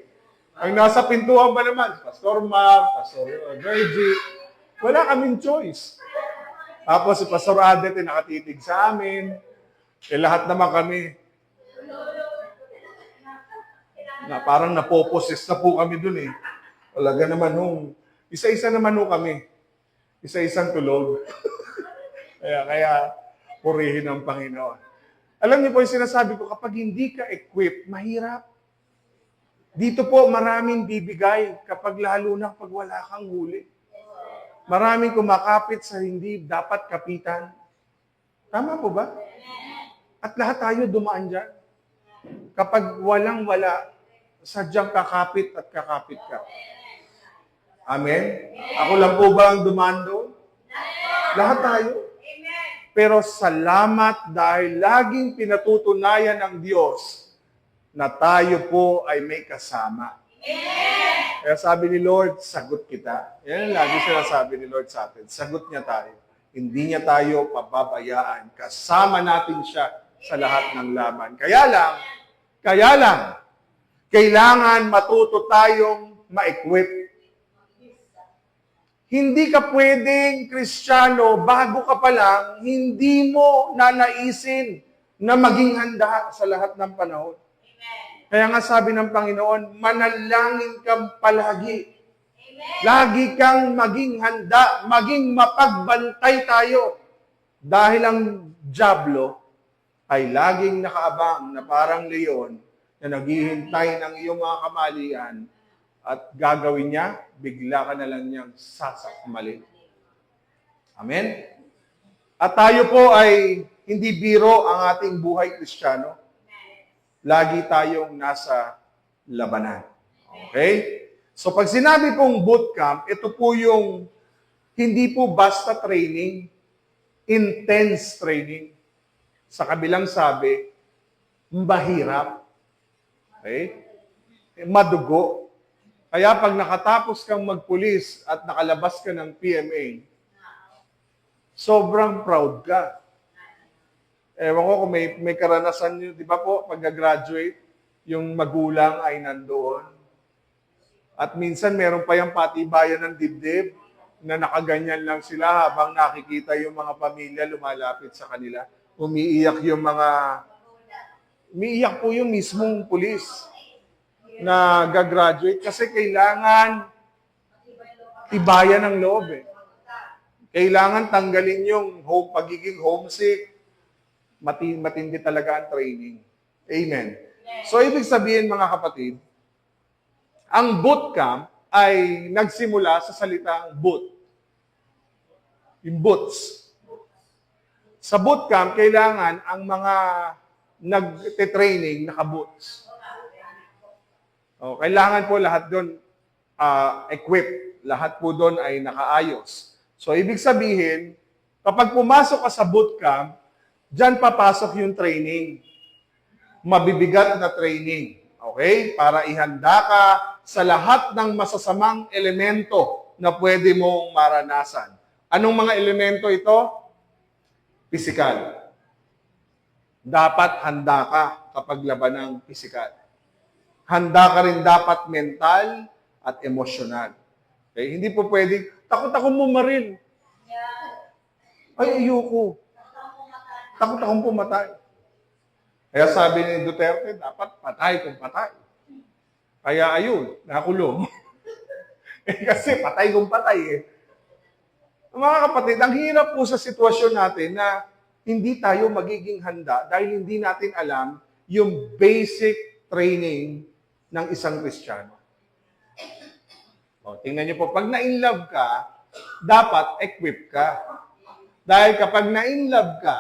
Ang nasa pintuan ba naman? Pastor Mark, Pastor Virgie. Wala kaming choice. Tapos si Pastor Adet ay nakatitig sa amin. Lahat naman kami. Na parang napoposes na po kami dun eh. Talaga naman isa-isa naman kami. Isa-isang tulog. kaya purihin ang Panginoon. Alam niyo po yung sinasabi ko, kapag hindi ka equipped, mahirap. Dito po, maraming bibigay kapag lalo na pag wala kang huli. Maraming kumakapit sa hindi dapat kapitan. Tama po ba? At lahat tayo dumaan dyan. Kapag walang-wala, sadyang kakapit at kakapit ka. Amen? Ako lang po ba ang dumaan doon? Lahat tayo. Pero salamat dahil laging pinatutunayan ng Diyos na tayo po ay may kasama. Kaya sabi ni Lord, sagot kita. Yan ang lagi sinasabi ni Lord sa atin. Sagot niya tayo. Hindi niya tayo pababayaan. Kasama natin siya sa lahat ng laban. Kaya lang, kailangan matuto tayong ma-equip. Hindi ka pwedeng Kristiyano, bago ka pa lang, hindi mo nanaisin na maging handa sa lahat ng panahon. Kaya nga sabi ng Panginoon, manalangin kang palagi. Lagi kang maging handa, maging mapagbantay tayo. Dahil ang dyablo ay laging nakaabang na parang leon na naghihintay ng iyong mga kamalian at gagawin niya, bigla ka na lang niyang sasakmalin. Amen? At tayo po ay hindi biro ang ating buhay Kristiyano. Lagi tayong nasa labanan. Okay? So pag sinabi pong bootcamp, ito po yung hindi po basta training, intense training. Sa kabilang sabi, mahirap. Okay? Madugo. Kaya pag nakatapos kang magpulis at nakalabas ka ng PMA, sobrang proud ka. Ewan ko kung may karanasan nyo, di ba po, pag-graduate, yung magulang ay nandoon. At minsan meron pa yung patibayan ng dibdib na nakaganyan lang sila habang nakikita yung mga pamilya lumalapit sa kanila. Umiiyak po yung mismong pulis na gagraduate kasi kailangan tibayan ng loob eh. Kailangan tanggalin yung pagiging homesick. matindi talaga ang training. Amen. So, ibig sabihin mga kapatid, ang bootcamp ay nagsimula sa salitang boot. Yung boots. Sa bootcamp, kailangan ang mga nagte-training naka-boots. Kailangan po lahat doon equipped. Lahat po doon ay nakaayos. So, ibig sabihin, kapag pumasok ka sa bootcamp, diyan papasok yung training. Mabibigat na training. Okay? Para ihanda ka sa lahat ng masasamang elemento na pwede mong maranasan. Anong mga elemento ito? Pisikal. Dapat handa ka kapag laban ng pisikal. Handa ka rin dapat mental at emosyonal. Okay? Hindi po pwedeng, takot akong bumaril. Ay, ayoko. Takot akong pumatay. Kaya sabi ni Duterte, dapat patay kung patay. Kaya ayun, nakulong. Kasi patay kung patay eh. Mga kapatid, ang hirap po sa sitwasyon natin na hindi tayo magiging handa dahil hindi natin alam yung basic training ng isang Kristiyano. Tingnan niyo po, pag na-inlove ka, dapat equip ka. Dahil kapag na-inlove ka,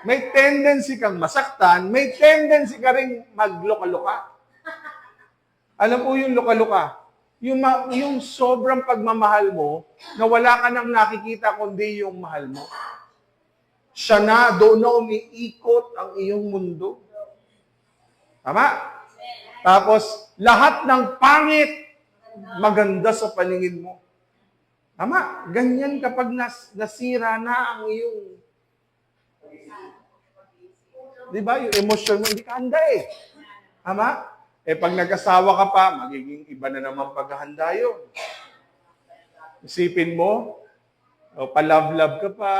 may tendency kang masaktan, may tendency ka rin magluka-luka. Alam po yung luka-luka? Yung sobrang pagmamahal mo, na wala ka nang nakikita kundi yung mahal mo. Siya na, doon na umiikot ang iyong mundo. Tama? Tapos, lahat ng pangit, maganda sa paningin mo. Tama? Ganyan kapag nasira na ang iyong di ba? Yung emosyon mo, hindi ka handa eh. Tama? Pag nag-asawa ka pa, magiging iba na naman paghahanda yun. Isipin mo, pa-love-love ka pa,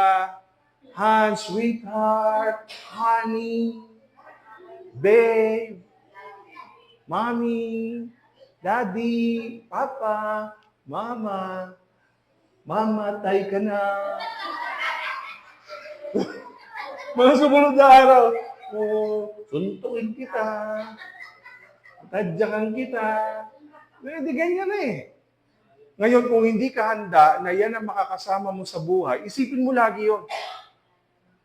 Han, sweetheart, honey, babe, mommy, daddy, papa, mama, mamatay ka na. Mga sumunod na araw, suntukin kita, tadyakan kita. Hindi ganyan eh. Ngayon, kung hindi ka handa na yan ang makakasama mo sa buhay, isipin mo lagi yon.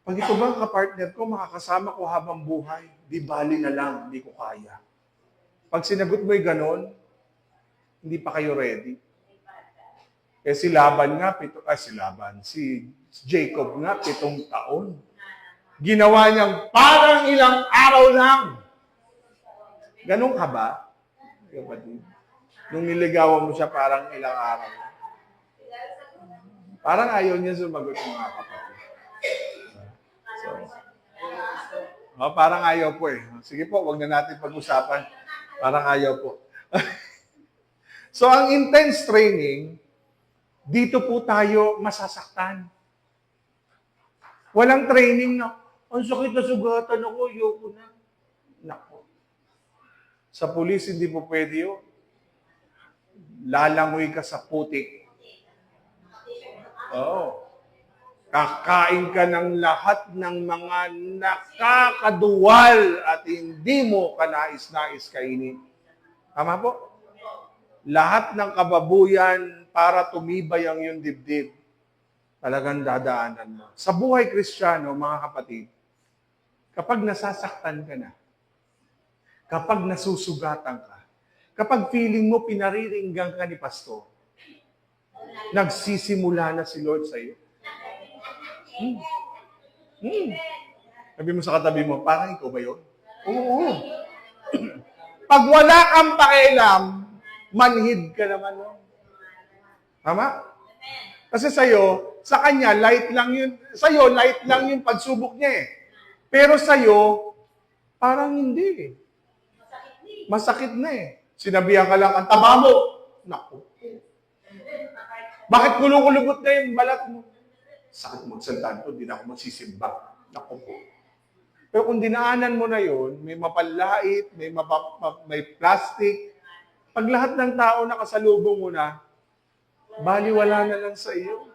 Pag ito ba kapartner ko, makakasama ko habang buhay, di bali na lang, hindi ko kaya. Pag sinagot mo yung ganon, hindi pa kayo ready. Si Laban nga, si Jacob nga, 7 taon. Ginawa niyang parang ilang araw lang. Ganon ka ba? Nung niligawan mo siya, parang ilang araw lang. Parang ayaw niya sumagot ng mga kapatid. Parang ayaw po eh. Sige po, wag na natin pag-usapan. Parang ayaw po. So, ang intense training, dito po tayo masasaktan. Walang training na, ang sakit na sugatan ako, ayoko na. Nako. Sa pulis, hindi po pwede yun. Lalangoy ka sa putik. Oo. Kakain ka ng lahat ng mga nakakaduwal at hindi mo kanais-nais kainin. Tama po? Lahat ng kababuyan para tumibay ang iyong dibdib, talagang dadaanan mo. Sa buhay Kristiyano, mga kapatid, kapag nasasaktan ka na, kapag nasusugatan ka, kapag feeling mo pinariringgan ka ni pastor, nagsisimula na si Lord sa iyo. Sabi mo sa katabi mo, parang ikaw ba yun? Oo. Pag wala kang pakialam, manhid ka naman. No? Tama? Kasi sa'yo, sa kanya, light lang yun. Sa'yo, light lang yung pagsubok niya eh. Pero sa'yo, parang hindi eh. Masakit na eh. Sinabihan ka lang, ang taba mo. Naku. Bakit kulong-kulubot na yung balat mo? Sakit magsalita to, di na ako magsisimba. Naku po. Pero kung dinaanan mo na yun, may mapalait, may plastic, pag lahat ng tao nakasalubong mo na, baliwala na lang sa iyo.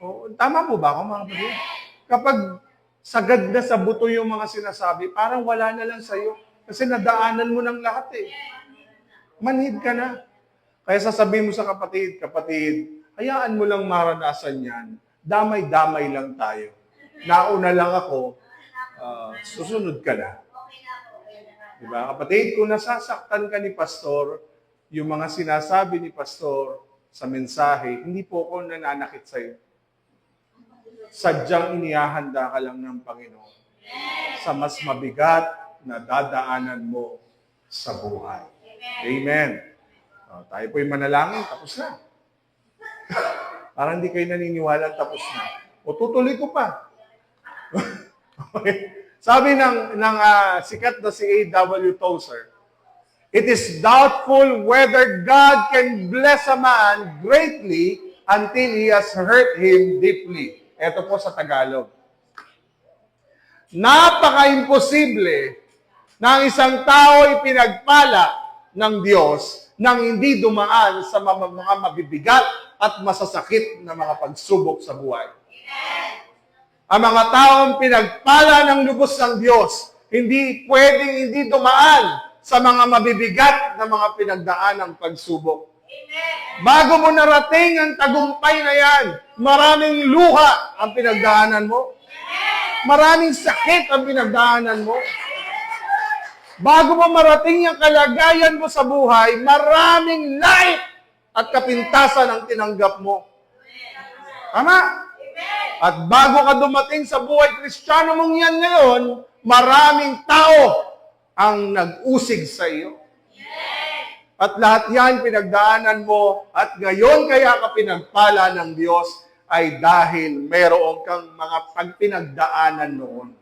O, tama po ba ako, mga kapatid? Kapag sagad na sa buto yung mga sinasabi, parang wala na lang sa'yo. Kasi nadaanan mo ng lahat eh. Manhid ka na. Kaya sasabihin mo sa kapatid, kapatid, hayaan mo lang maranasan yan. Damay-damay lang tayo. Nauna lang ako, susunod ka na. Diba? Kapatid, kung nasasaktan ka ni Pastor, yung mga sinasabi ni Pastor sa mensahe, hindi po ako nananakit sa'yo. Sadyang inihahanda ka lang ng Panginoon sa mas mabigat na dadaanan mo sa buhay. Amen. Tayo po'y manalangin, tapos na. Parang hindi kayo naniniwala, tapos na. O tutuloy ko pa. Okay. Sabi ng sikat na si A.W. Tozer, it is doubtful whether God can bless a man greatly until he has hurt him deeply. Ito po sa Tagalog. Napaka-imposible na ang isang tao ipinagpala ng Diyos nang hindi dumaan sa mga mabibigat at masasakit na mga pagsubok sa buhay. Ang mga taong pinagpala ng lubos ng Diyos, hindi pwedeng hindi dumaan sa mga mabibigat na mga pinagdaanang pagsubok. Bago mo narating ang tagumpay na yan, maraming luha ang pinagdaanan mo. Maraming sakit ang pinagdaanan mo. Bago mo marating ang kalagayan mo sa buhay, maraming light at kapintasan ang tinanggap mo. Tama? At bago ka dumating sa buhay Kristiyano mong yan ngayon, maraming tao ang nag-usig sa iyo. At lahat yan pinagdaanan mo at ngayon kaya ka pinagpala ng Diyos ay dahil meron kang mga pagpinagdaanan noon.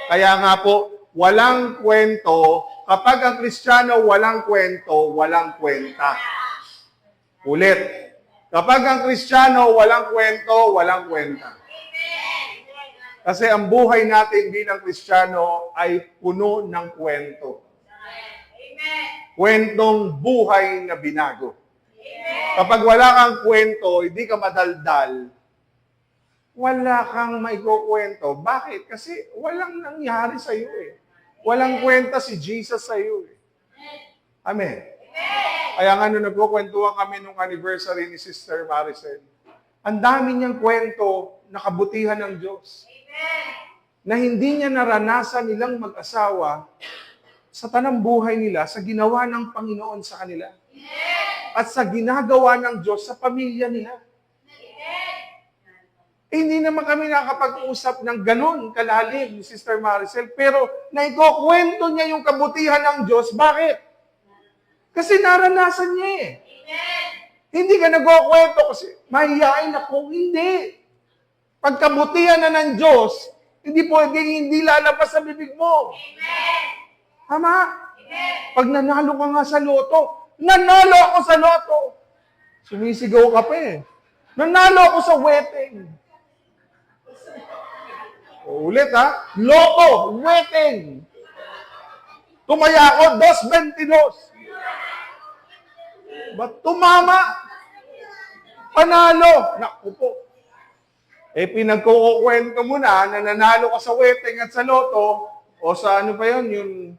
Kaya nga po, walang kwento. Kapag ang Kristiyano walang kwento, walang kwenta. Ulit. Kapag ang Kristiyano walang kwento, walang kwenta. Kasi ang buhay natin bilang Kristiyano ay puno ng kwento. Kwentong buhay na binago. Kapag wala kang kwento, hindi ka madaldal, wala kang maikukwento. Bakit? Kasi walang nangyari sa iyo eh. Walang kwenta si Jesus sa iyo eh. Amen. Kaya nga nung nagkukwentuhan kami nung anniversary ni Sister Maricel, ang dami niyang kwento na kabutihan ng Diyos. Na hindi niya naranasan nilang mag-asawa sa tanang buhay nila, sa ginawa ng Panginoon sa kanila. At sa ginagawa ng Diyos sa pamilya nila. Hindi naman kami nakapag-usap ng ganun kalalim ni Sister Maricel, pero naikukwento niya yung kabutihan ng Diyos. Bakit? Kasi naranasan niya eh. Hindi ka nagkukwento kasi mahihain ako. Hindi. Pagkabutihan na ng Diyos, hindi pwedeng hindi lalabas sa bibig mo. Tama? Pag nanalo ka nga sa loto, nanalo ako sa loto. Sumisigaw ka pa eh. Nanalo ako sa wedding. Ulit ha? Loto, wedding. Tumaya ako, 2.22. Ba't tumama? Panalo. Naku po. Eh, pinagkukwento mo na nanalo ka sa wedding at sa loto, o sa ano pa yun, yung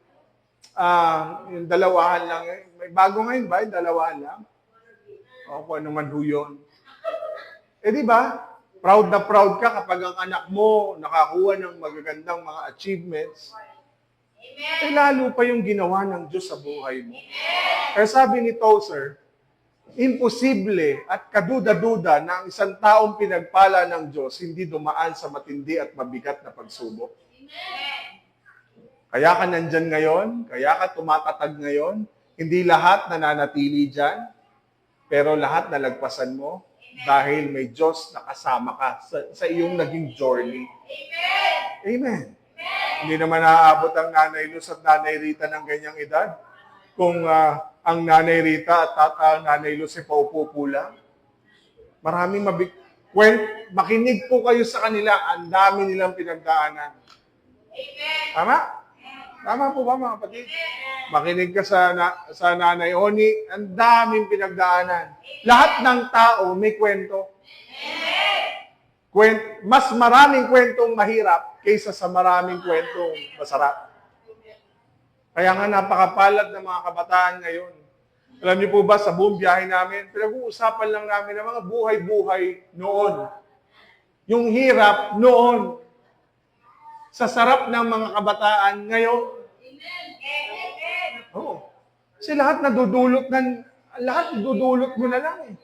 dalawahan lang. May bago ngayon ba? Yung dalawahan lang? O kung ano man ho yun. Eh di ba? Proud na proud ka kapag ang anak mo nakakuha ng magagandang mga achievements. Eh lalo pa yung ginawa ng Diyos sa buhay mo. Kaya sabi ni Tozer, imposible at kaduda-duda na ang isang taong pinagpala ng Diyos hindi dumaan sa matindi at mabigat na pagsubok. Kaya ka nandyan ngayon, kaya ka tumatatag ngayon, hindi lahat nananatili dyan, pero lahat nalagpasan mo dahil may Diyos na kasama ka sa iyong naging journey. Amen. Hindi naman naaabot ang Nanay Luz at Nanay Rita ng ganyang edad. Kung ang Nanay Rita at Nanay Luz ay paupo lang. Maraming makinig po kayo sa kanila, ang dami nilang pinagdaanan. Tama? Tama po ba mga kapatid? Makinig ka sa Nanay Oni, ang daming pinagdaanan. Lahat ng tao may kwento. Mas maraming kwentong mahirap kaysa sa maraming kwentong masarap. Kaya nga napakapalad ng mga kabataan ngayon. Alam niyo po ba, sa buong biyahe namin, pinag-uusapan lang namin ng mga buhay-buhay noon. Yung hirap noon. Sa sarap ng mga kabataan ngayon. Oo. Kasi lahat nadudulot mo na lang eh.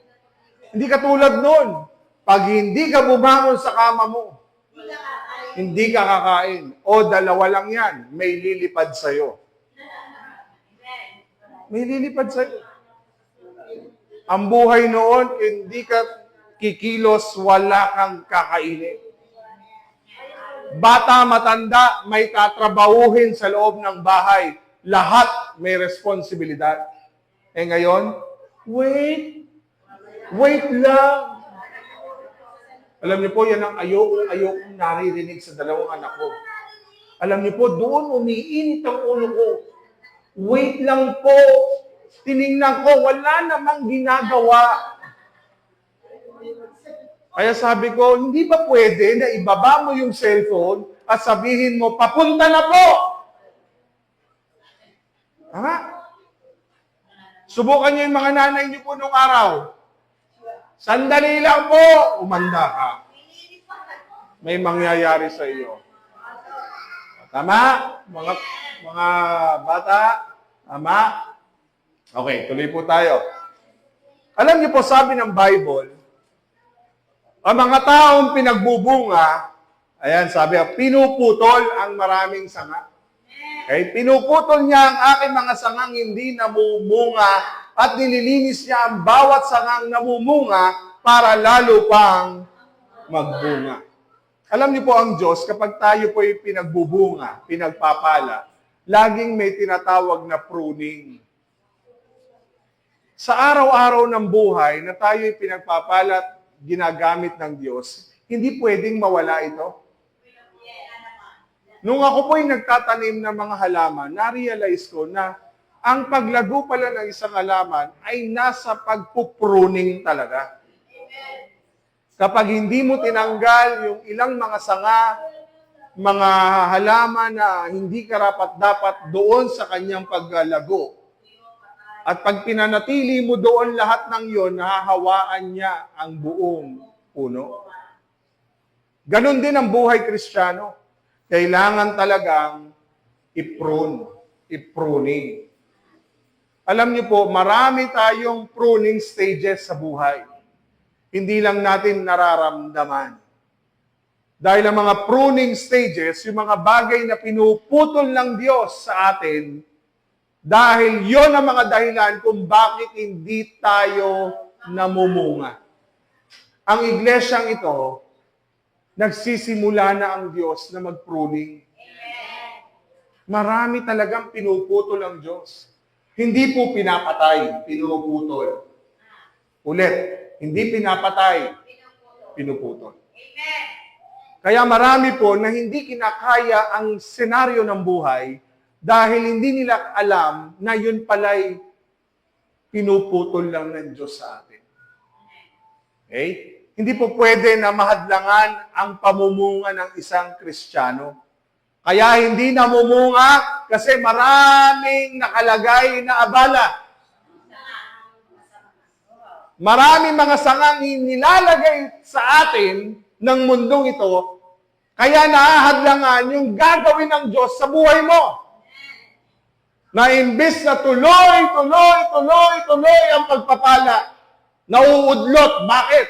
Hindi katulad noon. Pag hindi ka bumangon sa kama mo, hindi ka kakain. O dalawa lang yan, may lilipad sa'yo. May lilipad sa'yo. Ang buhay noon, hindi ka kikilos, wala kang kakainin. Bata, matanda, may tatrabahuhin sa loob ng bahay. Lahat may responsibilidad. Eh ngayon, wait lang. Alam niyo po, yan ang ayokong naririnig sa dalawang anak ko. Alam niyo po, doon umiinit ang ulo ko. Wait lang po. Tiningnan ko, wala namang ginagawa. Kaya sabi ko, hindi ba pwede na ibaba mo yung cellphone at sabihin mo, papunta na po! Tama? Subukan niyo yung mga nanay niyo po nung araw. Sandali lang po, umanda ka. May mangyayari sa iyo. Tama? Mga bata? Tama? Okay, tuloy po tayo. Alam niyo po, sabi ng Bible, ang mga taong pinagbubunga, ayan, sabi, pinuputol ang maraming sanga. Okay, pinuputol niya ang aking mga sangang hindi namumunga at nililinis niya ang bawat sangang namumunga para lalo pang magbunga. Alam niyo po ang Diyos, kapag tayo po ay pinagbubunga, pinagpapala, laging may tinatawag na pruning. Sa araw-araw ng buhay na tayo ay pinagpapala at ginagamit ng Diyos, hindi pwedeng mawala ito. Nung ako po ay nagtatanim ng mga halaman, na-realize ko na ang paglago pala ng isang halaman ay nasa pagpupruning talaga. Kapag hindi mo tinanggal yung ilang mga sanga, mga halaman na hindi karapat-dapat doon sa kanyang paglalago, at pag pinanatili mo doon lahat ng yon, nahahawaan niya ang buong puno. Ganon din ang buhay Kristiyano. Kailangan talagang i-pruning. Alam niyo po, marami tayong pruning stages sa buhay. Hindi lang natin nararamdaman. Dahil ang mga pruning stages, yung mga bagay na pinuputol ng Diyos sa atin, dahil yon ang mga dahilan kung bakit hindi tayo namumunga. Ang iglesyang ito, nagsisimula na ang Diyos na mag-pruning. Marami talagang pinuputol ang Diyos. Hindi po pinapatay, pinuputol. Ulit, hindi pinapatay, pinuputol. Kaya marami po na hindi kinakaya ang senaryo ng buhay dahil hindi nila alam na yun pala'y pinuputol lang ng Diyos sa atin. Okay? Hindi po pwede na mahadlangan ang pamumunga ng isang Kristiyano. Kaya hindi namumunga kasi maraming nakalagay na abala. Maraming mga sangang nilalagay sa atin ng mundong ito, kaya nahahadlangan yung gagawin ng Diyos sa buhay mo. Na imbis na tuloy ang pagpapala, nauudlot. Bakit?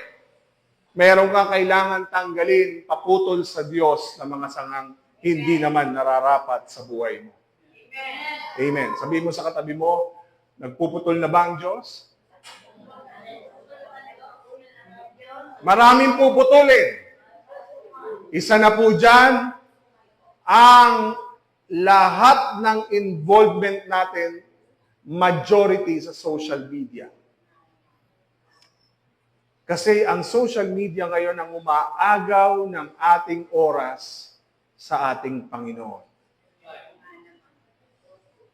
Meron kang kailangan tanggalin, paputol sa Diyos na mga sangang hindi naman nararapat sa buhay mo. Amen. Sabihin mo sa katabi mo, nagpuputol na ba ang Diyos? Maraming puputulin. Isa na po dyan, ang lahat ng involvement natin, majority sa social media. Kasi ang social media ngayon ang umaagaw ng ating oras sa ating Panginoon.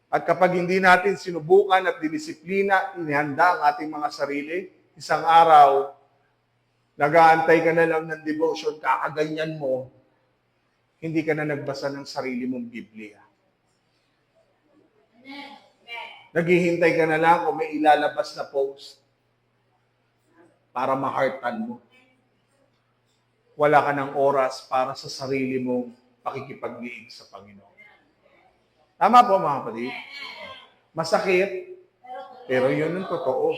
At kapag hindi natin sinubukan at dinisiplina, inihanda ang ating mga sarili, isang araw, Nag-aantay ka na lang ng devotion, kakaganyan mo, hindi ka na nagbasa ng sarili mong Biblia. Naghihintay ka na lang kung may ilalabas na post para ma-heartan mo. Wala ka ng oras para sa sarili mong pakikipag-liig sa Panginoon. Tama po mga kapatid? Masakit, pero yun ang totoo.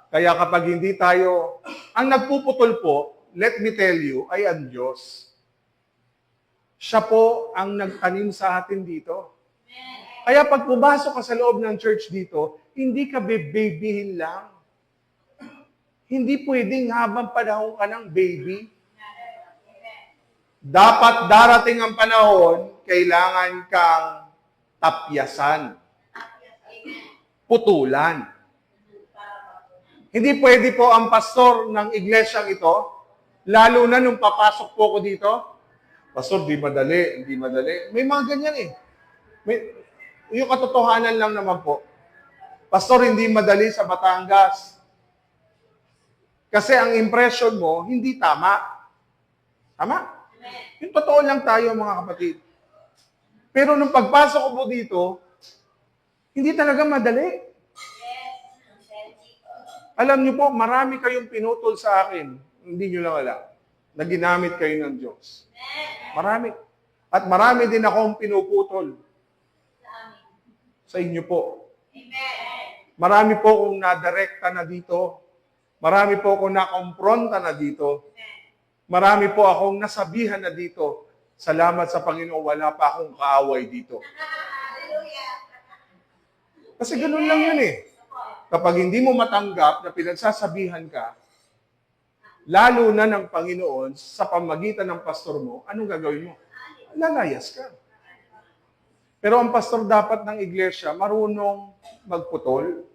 Kaya kapag hindi tayo, ang nagpuputol po, let me tell you, ay ang Diyos. Siya po ang nagtanim sa atin dito. Kaya pag pumasok ka sa loob ng church dito, hindi ka babyhin lang. Hindi pwedeng habang panahon ka ng baby. Dapat darating ang panahon, kailangan kang tapyasan. Putulan. Hindi pwede po ang pastor ng iglesyang ito, lalo na nung papasok po ko dito, pastor, di madali, hindi madali. May mga ganyan eh. Yung katotohanan lang naman po. Pastor, hindi madali sa Batangas. Kasi ang impression mo, hindi tama. Tama? Yung totoo lang tayo, mga kapatid. Pero nung pagpasok ko po dito, hindi talaga madali. Alam niyo po, marami kayong pinutol sa akin. Hindi niyo lang alam. Na ginamit kayo ng Diyos. Marami. At marami din akong pinuputol. Sa inyo po. Marami po akong nadirekta na dito. Marami po akong nakompronta na dito. Marami po akong nasabihan na dito. Salamat sa Panginoon, wala pa akong kaaway dito. Kasi ganun lang yun eh. Kapag hindi mo matanggap na pinagsasabihan ka, lalo na ng Panginoon, sa pamagitan ng pastor mo, anong gagawin mo? Lalayas ka. Pero ang pastor dapat ng iglesia, marunong magputol.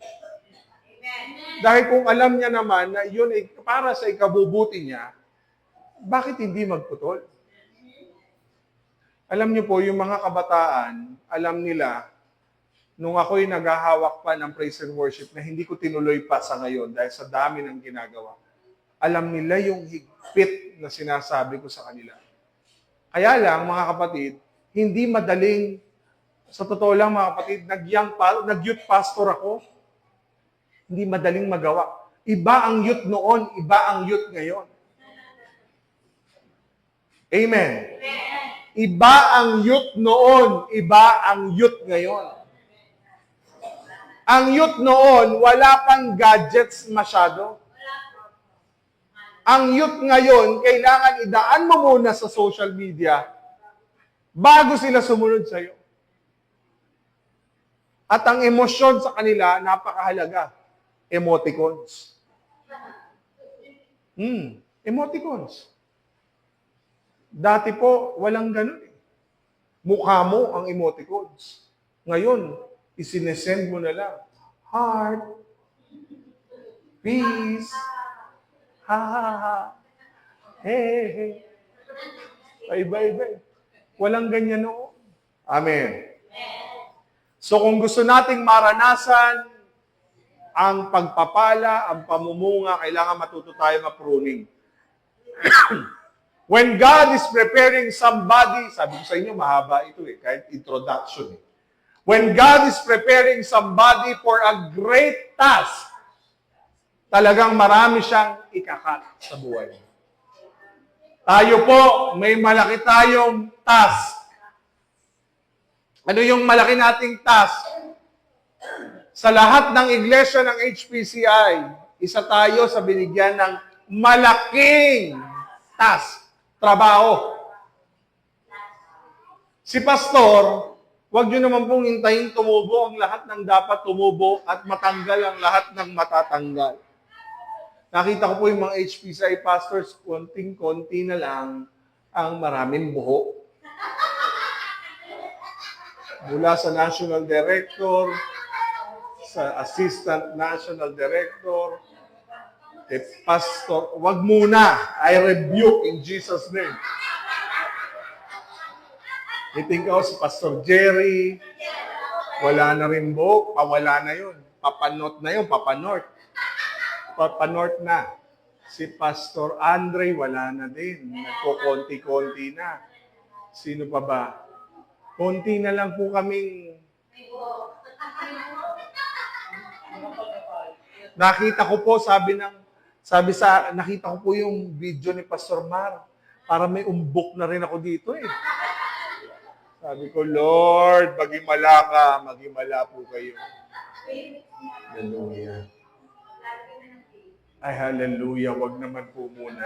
Dahil kung alam niya naman na yun ay para sa ikabubuti niya, bakit hindi magputol? Alam niyo po, yung mga kabataan, alam nila, nung ako'y naghahawak pa ng praise and worship na hindi ko tinuloy pa sa ngayon dahil sa dami ng ginagawa, alam nila yung higpit na sinasabi ko sa kanila. Kaya lang, mga kapatid, hindi madaling, sa totoo lang mga kapatid, nag-youth pastor ako, hindi madaling magawa. Iba ang youth noon, iba ang youth ngayon. Amen. Iba ang youth noon, iba ang youth ngayon. Ang youth noon, wala pang gadgets masyado. Ang youth ngayon, kailangan idaan mo muna sa social media bago sila sumunod sa'yo. At ang emosyon sa kanila, napakahalaga. Emoticons. Emoticons. Dati po, walang ganun eh. Mukha mo ang emoticons. Ngayon, isinesend mo na lang. Heart. Peace. Ha ha ha. Hey, hey. Bye. Walang ganyan noon. Amen. So kung gusto nating maranasan ang pagpapala, ang pamumunga, kailangan matuto tayo ma-pruning. When God is preparing somebody, sabi ko sa inyo, mahaba ito eh, kahit introduction eh. When God is preparing somebody for a great task, talagang marami siyang ikakat sa buhay. Tayo po, may malaki tayong task. Ano yung malaki nating task? Sa lahat ng iglesia ng HPCI, isa tayo sa binigyan ng malaking task, trabaho. Si pastor, huwag nyo naman pong hintayin tumubo ang lahat ng dapat tumubo at matanggal ang lahat ng matatanggal. Nakita ko po yung mga HPCI pastors, konting-konti na lang ang maraming buho. Mula sa National Director, sa Assistant National Director, Pastor, wag muna. I rebuke in Jesus' name. Meeting ko si Pastor Jerry, wala na rin buhok, pawala na yun. Papanot na yun, papanort. Papanort na. Si Pastor Andre, wala na din. Nagko-konti-konti na. Sino pa ba? Konti na lang po kaming... Nakita ko po, nakita ko po yung video ni Pastor Mar. Para may umbok na rin ako dito eh. Sabi ko, Lord, magimala ka, magimala po kayo. Hallelujah. Ay, hallelujah, wag naman po muna.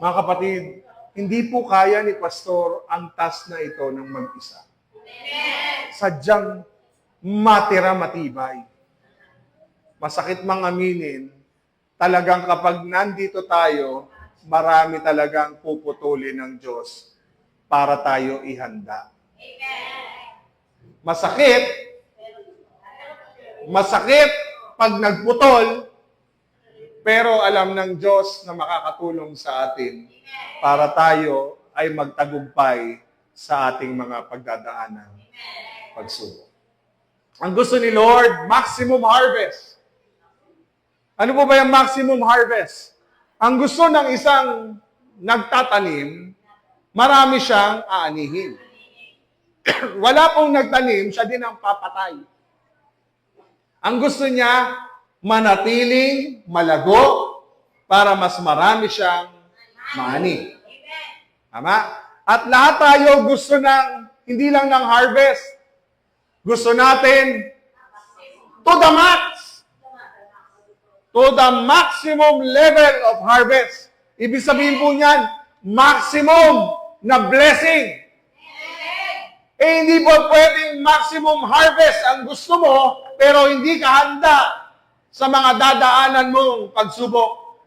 Mga kapatid, hindi po kaya ni Pastor ang task na ito ng mag-isa. Sadyang matira matibay. Masakit mang aminin, talagang kapag nandito tayo, marami talagang puputulin ng Diyos para tayo ihanda. Masakit pag nagputol, pero alam ng Diyos na makakatulong sa atin para tayo ay magtagumpay sa ating mga pagdadaanan, pagsubok. Ang gusto ni Lord, maximum harvest. Ano po ba yung maximum harvest? Ang gusto ng isang nagtatanim, marami siyang aanihin. Wala pong nagtanim, siya din ang papatay. Ang gusto niya, manatiling malago para mas marami siyang maani. Tama? At lahat tayo gusto hindi lang ng harvest. Gusto natin to the max. To the maximum level of harvest. Ibig sabihin po niyan, maximum na blessing. Hindi po pwedeng maximum harvest ang gusto mo, pero hindi ka handa sa mga dadaanan mong pagsubok.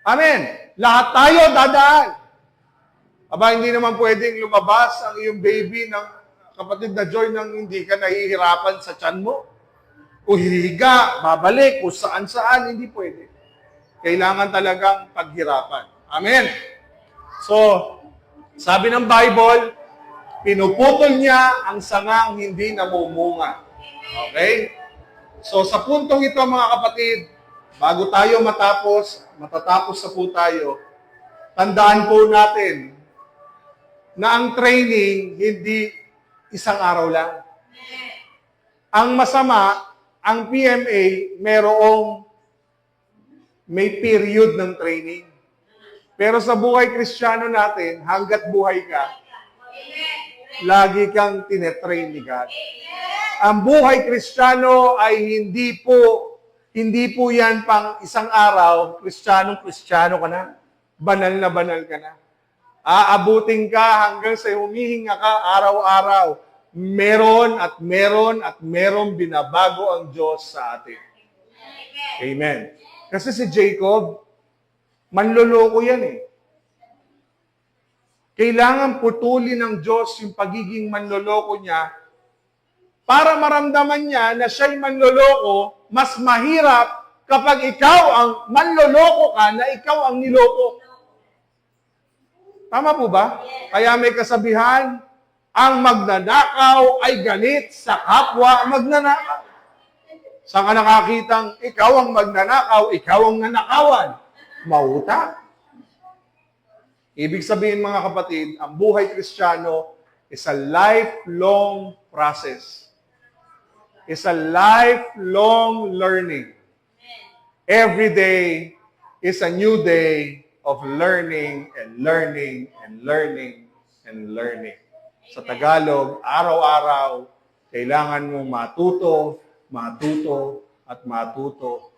Amen. Lahat tayo dadaan. Aba, hindi naman pwedeng lumabas ang iyong baby ng kapatid na Joy nang hindi ka nahihirapan sa tiyan mo. O hihiga, babalik, kung saan-saan, hindi pwede. Kailangan talagang paghirapan. Amen. So, sabi ng Bible, pinuputol niya ang sangang hindi namumunga. Okay? So, sa puntong ito, mga kapatid, bago tayo matatapos na po tayo, tandaan po natin na ang training hindi isang araw lang. Ang masama, ang PMA, may period ng training. Pero sa buhay Kristiyano natin, hanggat buhay ka, lagi kang tinetrain ni God. Ang buhay Kristiyano ay hindi po yan pang isang araw, Kristiyano ka na, banal ka na. Aabutin ka hanggang sa humihinga ka araw-araw. Meron at meron binabago ang Diyos sa atin. Amen. Kasi si Jacob, manloloko yan eh. Kailangan putulin ng Diyos yung pagiging manloloko niya para maramdaman niya na siya'y manloloko, mas mahirap kapag ikaw ang manloloko ka na ikaw ang niloko. Tama po ba? Kaya may kasabihan, ang magnanakaw ay galit sa kapwa magnanakaw. Saan ka nakakitang ikaw ang magnanakaw, ikaw ang nanakawan? Mauta. Ibig sabihin mga kapatid, ang buhay Kristiyano is a lifelong process. It's a lifelong learning. Every day is a new day of learning and learning and learning and learning. Sa Tagalog, araw-araw, kailangan mo matuto, at matuto.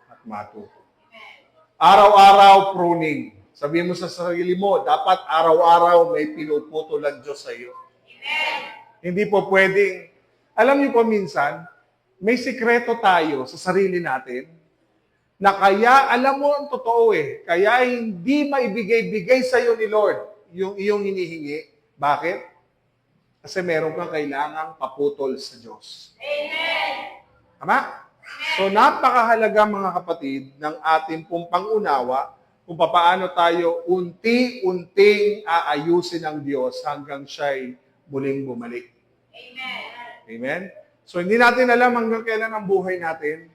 Araw-araw pruning. Sabihin mo sa sarili mo, dapat araw-araw may pinuputol ang Diyos sa iyo. Hindi po pwedeng, alam niyo po minsan, may sikreto tayo sa sarili natin, na kaya, alam mo ang totoo kaya hindi maibigay-bigay sa iyo ni Lord yung iyong hinihingi. Bakit? Kasi meron kang kailangang paputol sa Diyos. Amen! Tama? So, napakahalaga mga kapatid ng ating pong pangunawa kung paano tayo unti-unting aayusin ng Diyos hanggang siya'y muling bumalik. Amen. Amen? So, hindi natin alam hanggang kailan ang buhay natin.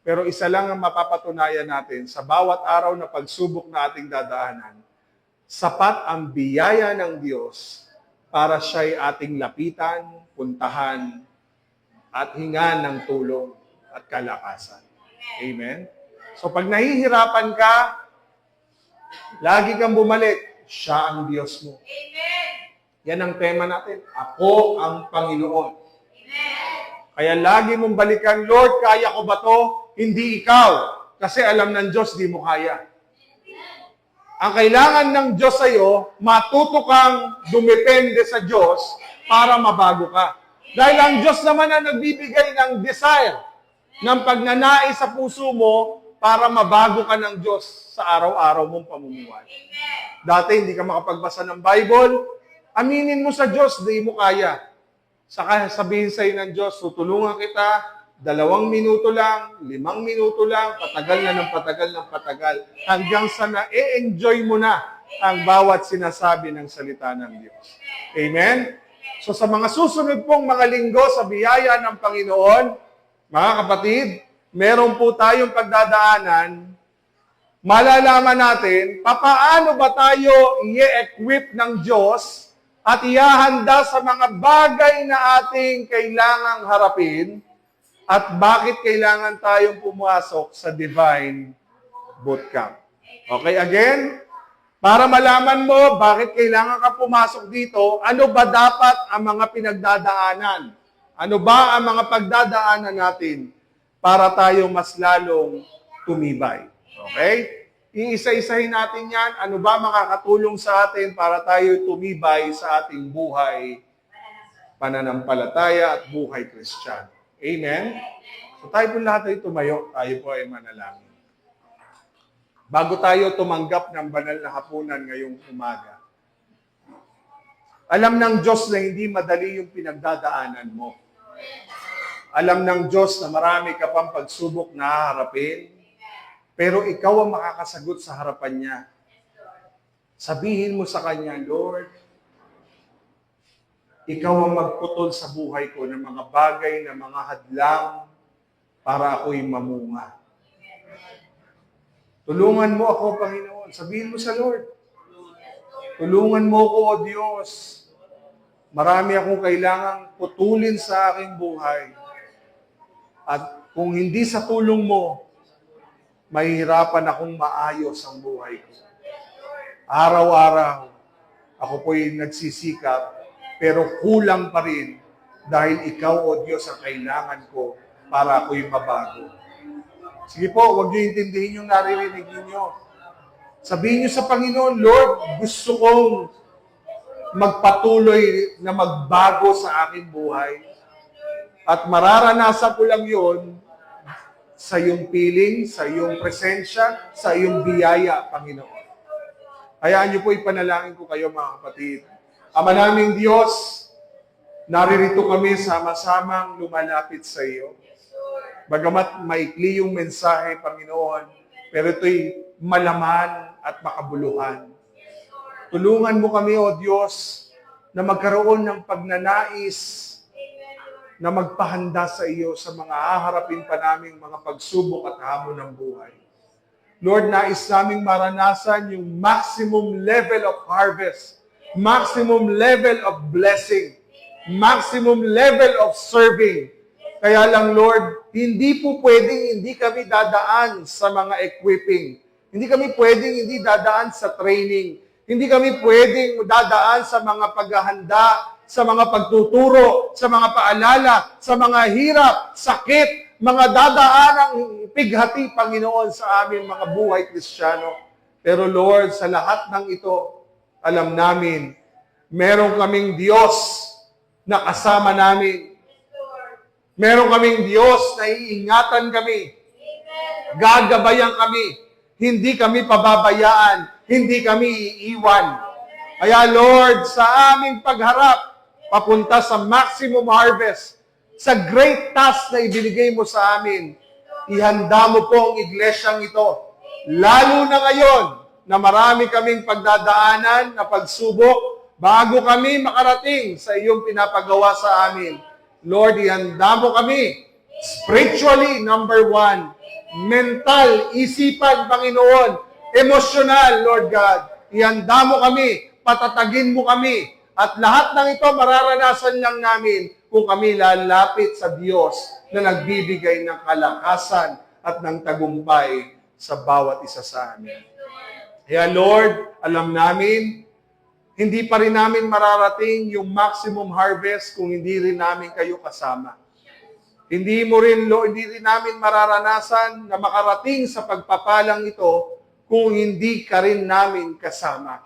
Pero isa lang ang mapapatunayan natin, sa bawat araw na pagsubok na ating dadaanan, sapat ang biyaya ng Diyos para siya'y ating lapitan, puntahan, at hingan ng tulong at kalakasan. Amen? So pag nahihirapan ka, lagi kang bumalik, siya ang Diyos mo. Yan ang tema natin. Ako ang Panginoon. Kaya lagi mong balikan, Lord, kaya ko ba to? Hindi ikaw. Kasi alam ng Diyos, di mo kaya. Ang kailangan ng Diyos sa'yo, matuto kang dumepende sa Diyos para mabago ka. Dahil ang Diyos naman ang nagbibigay ng desire, ng pagnanais sa puso mo para mabago ka ng Diyos sa araw-araw mong pamumuhay. Dati hindi ka makapagbasa ng Bible, aminin mo sa Diyos, di mo kaya. Saka sabihin sa'yo ng Diyos, tutulungan kita, 2 minuto lang, 5 minuto lang, patagal na ng patagal ng patagal, hanggang sa na-enjoy mo na ang bawat sinasabi ng salita ng Diyos. Amen? So sa mga susunod pong mga linggo sa biyaya ng Panginoon, mga kapatid, meron po tayong pagdadaanan, malalaman natin, papaano ba tayo i-equip ng Diyos at ihahanda sa mga bagay na ating kailangang harapin, at bakit kailangan tayong pumasok sa Divine Bootcamp. Okay, again, para malaman mo bakit kailangan ka pumasok dito, ano ba dapat ang mga pinagdadaanan? Ano ba ang mga pagdadaanan natin para tayo mas lalong tumibay? Okay? Iisa-isahin natin yan. Ano ba makakatulong sa atin para tayo tumibay sa ating buhay, pananampalataya at buhay Kristiyano? Amen? So tayo po lahat ay tumayo, tayo po ay manalangin. Bago tayo tumanggap ng banal na hapunan ngayong umaga, alam ng Diyos na hindi madali yung pinagdadaanan mo. Alam ng Diyos na marami ka pang pagsubok na haharapin, pero ikaw ang makakasagot sa harapan niya. Sabihin mo sa Kanya, Lord, ikaw ang magputol sa buhay ko ng mga bagay na mga hadlang para ako'y mamunga. Tulungan mo ako, Panginoon. Sabihin mo sa Lord, tulungan mo ako, O Diyos. Marami akong kailangang putulin sa aking buhay. At kung hindi sa tulong mo, mahihirapan akong maayos ang buhay ko. Araw-araw, ako po'y nagsisikap, pero kulang pa rin dahil ikaw, O Diyos, ang kailangan ko para ako'y mabago. Sige po, huwag niyo intindihin yung naririnig ninyo. Sabihin niyo sa Panginoon, Lord, gusto kong magpatuloy na magbago sa aking buhay. At mararanasan ko lang yun sa iyong piling, sa iyong presensya, sa iyong biyaya, Panginoon. Hayaan niyo po ipanalangin ko kayo, mga kapatid. Ama naming Diyos, naririto kami sama-samang lumalapit sa iyo. Bagamat maikli yung mensahe, Panginoon, pero ito'y malaman at makabuluhan. Tulungan mo kami, O Diyos, na magkaroon ng pagnanais na magpahanda sa iyo sa mga haharapin pa naming mga pagsubok at hamon ng buhay. Lord, nais naming maranasan yung maximum level of harvest, maximum level of blessing, maximum level of serving. Kaya lang, Lord, hindi po pwedeng hindi kami dadaan sa mga equipping. Hindi kami pwedeng hindi dadaan sa training. Hindi kami pwedeng dadaan sa mga paghahanda, sa mga pagtuturo, sa mga paalala, sa mga hirap, sakit, mga dadaanang pighati, Panginoon, sa aming mga buhay Kristiyano. Pero Lord, sa lahat ng ito, alam namin, meron kaming Diyos na kasama namin. Meron kaming Diyos na iingatan kami. Gagabayan kami. Hindi kami pababayaan. Hindi kami iiwan. Kaya Lord, sa aming pagharap, papunta sa maximum harvest, sa great task na ibinigay mo sa amin, ihanda mo po ang iglesyang ito. Lalo na ngayon, na marami kaming pagdadaanan na pagsubok bago kami makarating sa iyong pinapagawa sa amin. Lord, ihanda mo kami spiritually, number 1, mental, isipan, Panginoon, emosyonal, Lord God. Ihanda mo kami, patatagin mo kami, at lahat ng ito mararanasan lang namin kung kami lalapit sa Diyos na nagbibigay ng kalakasan at ng tagumpay sa bawat isa sa amin. Kaya Lord, alam namin, hindi pa rin namin mararating yung maximum harvest kung hindi rin namin kayo kasama. Hindi rin namin mararanasan na makarating sa pagpapalang ito kung hindi ka rin namin kasama.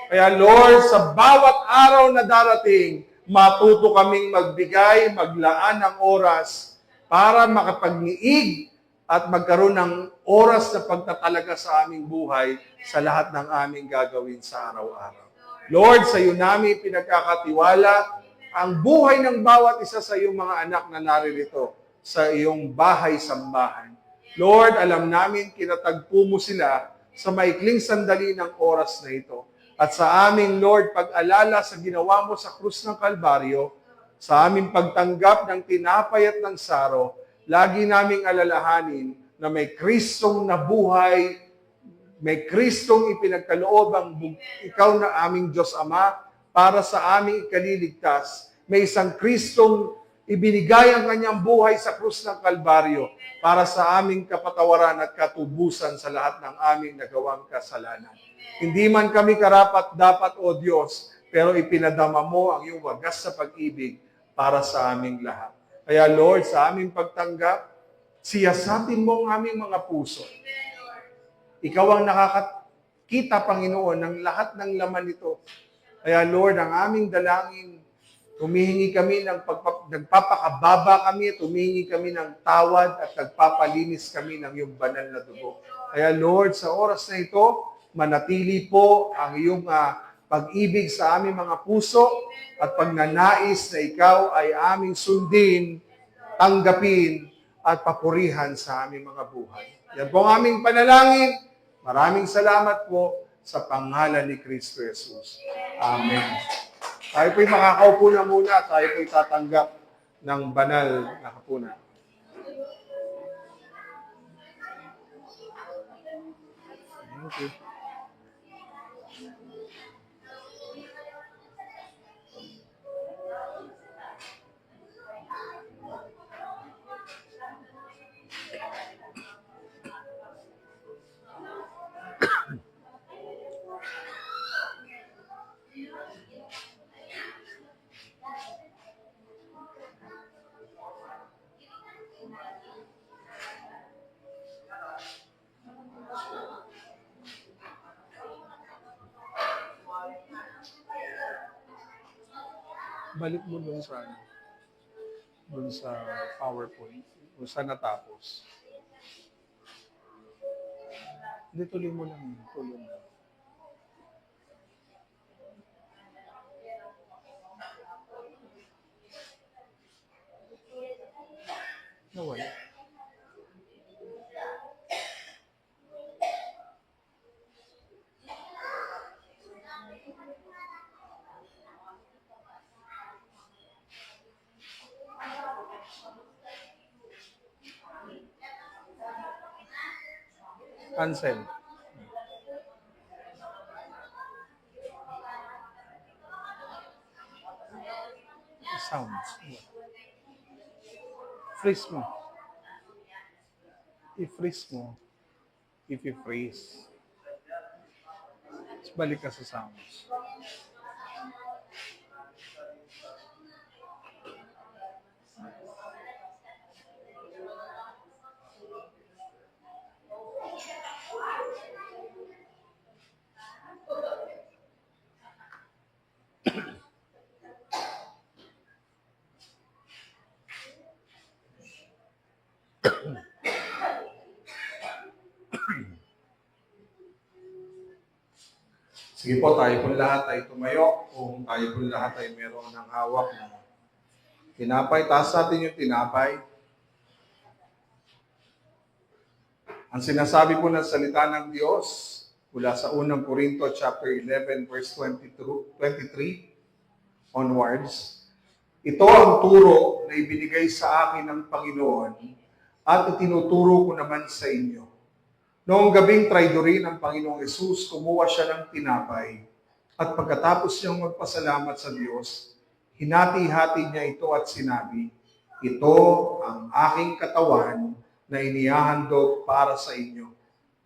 Kaya Lord, sa bawat araw na darating, matuto kaming magbigay, maglaan ng oras para makapagniig at magkaroon ng oras na pagtatalaga sa aming buhay sa lahat ng aming gagawin sa araw-araw. Lord, sa iyo namin pinagkakatiwala ang buhay ng bawat isa sa iyong mga anak na naririto sa iyong bahay-sambahan. Lord, alam namin kinatagpo mo sila sa maikling sandali ng oras na ito. At sa aming, Lord, pag-alala sa ginawa mo sa krus ng Kalbaryo, sa aming pagtanggap ng tinapay at ng saro, lagi naming alalahanin na may Kristong nabuhay, may Kristong ipinagkaloob ikaw na aming Diyos Ama para sa aming ikaliligtas. May isang Kristong ibinigay ang kanyang buhay sa krus ng Kalbaryo para sa aming kapatawaran at katubusan sa lahat ng aming nagawang kasalanan. Hindi man kami karapat-dapat, O Diyos, pero ipinadama mo ang iyong wagas sa pag-ibig para sa aming lahat. Kaya Lord, sa aming pagtanggap, siyasatin mo ang aming mga puso. Ikaw ang nakakita, Panginoon, ng lahat ng laman nito. Kaya Lord, ang aming dalangin, humihingi kami nagpapakababa kami, humihingi kami ng tawad at nagpapalinis kami ng iyong banal na dugo. Kaya Lord, sa oras na ito, manatili po ang iyong pag-ibig sa aming mga puso at pagnanais na ikaw ay aming sundin, tanggapin at papurihan sa aming mga buhay. Yan po ang aming panalangin. Maraming salamat po sa pangalan ni Kristo Jesus. Amen. Tayo po'y makakaupo na muna. Tayo po'y tatanggap ng banal na hapunan. Thank you. Balik mo dun sa PowerPoint, kung saan natapos. Hindi, tuloy mo lang. Tuloy mo. Nawala. Cancel. Sounds. Freeze mo. I-freeze mo. If you freeze. Balik ka sa sounds. Sige po, tayo po lahat ay tumayo. Kung tayo po lahat ay meron ng hawak na tinapay, taas natin yung tinapay. Ang sinasabi po ng salita ng Diyos mula sa unang Korinto chapter 11 verse 23 onwards. Ito ang turo na ibinigay sa akin ng Panginoon at itinuturo ko naman sa inyo. Noong gabing traidorin ng Panginoong Yesus, kumuha siya ng tinapay at pagkatapos niyang magpasalamat sa Diyos, hinati-hati niya ito at sinabi, "Ito ang aking katawan na inihahandog para sa inyo.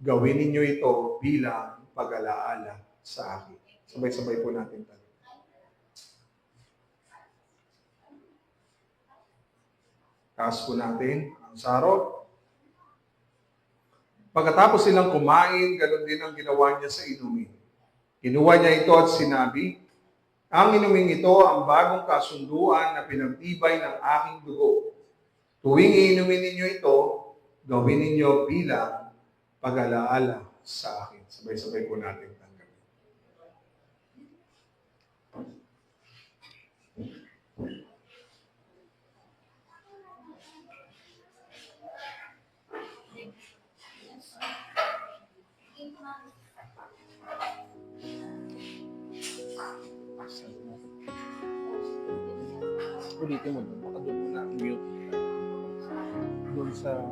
Gawin ninyo ito bilang pag-alaala sa akin." Sabay-sabay po natin tayo. Taas po natin ang sarot. Pagkatapos silang kumain, ganoon din ang ginawa niya sa inumin. Kinuha niya ito at sinabi, "Ang inuming ito ang bagong kasunduan na pinagtibay ng aking dugo. Tuwing iinumin ninyo ito, gawin ninyo bilang pag-alaala sa akin." Sabay-sabay po natin tanggapin. Ulitin mo doon. Baka doon mo na mute. Doon sa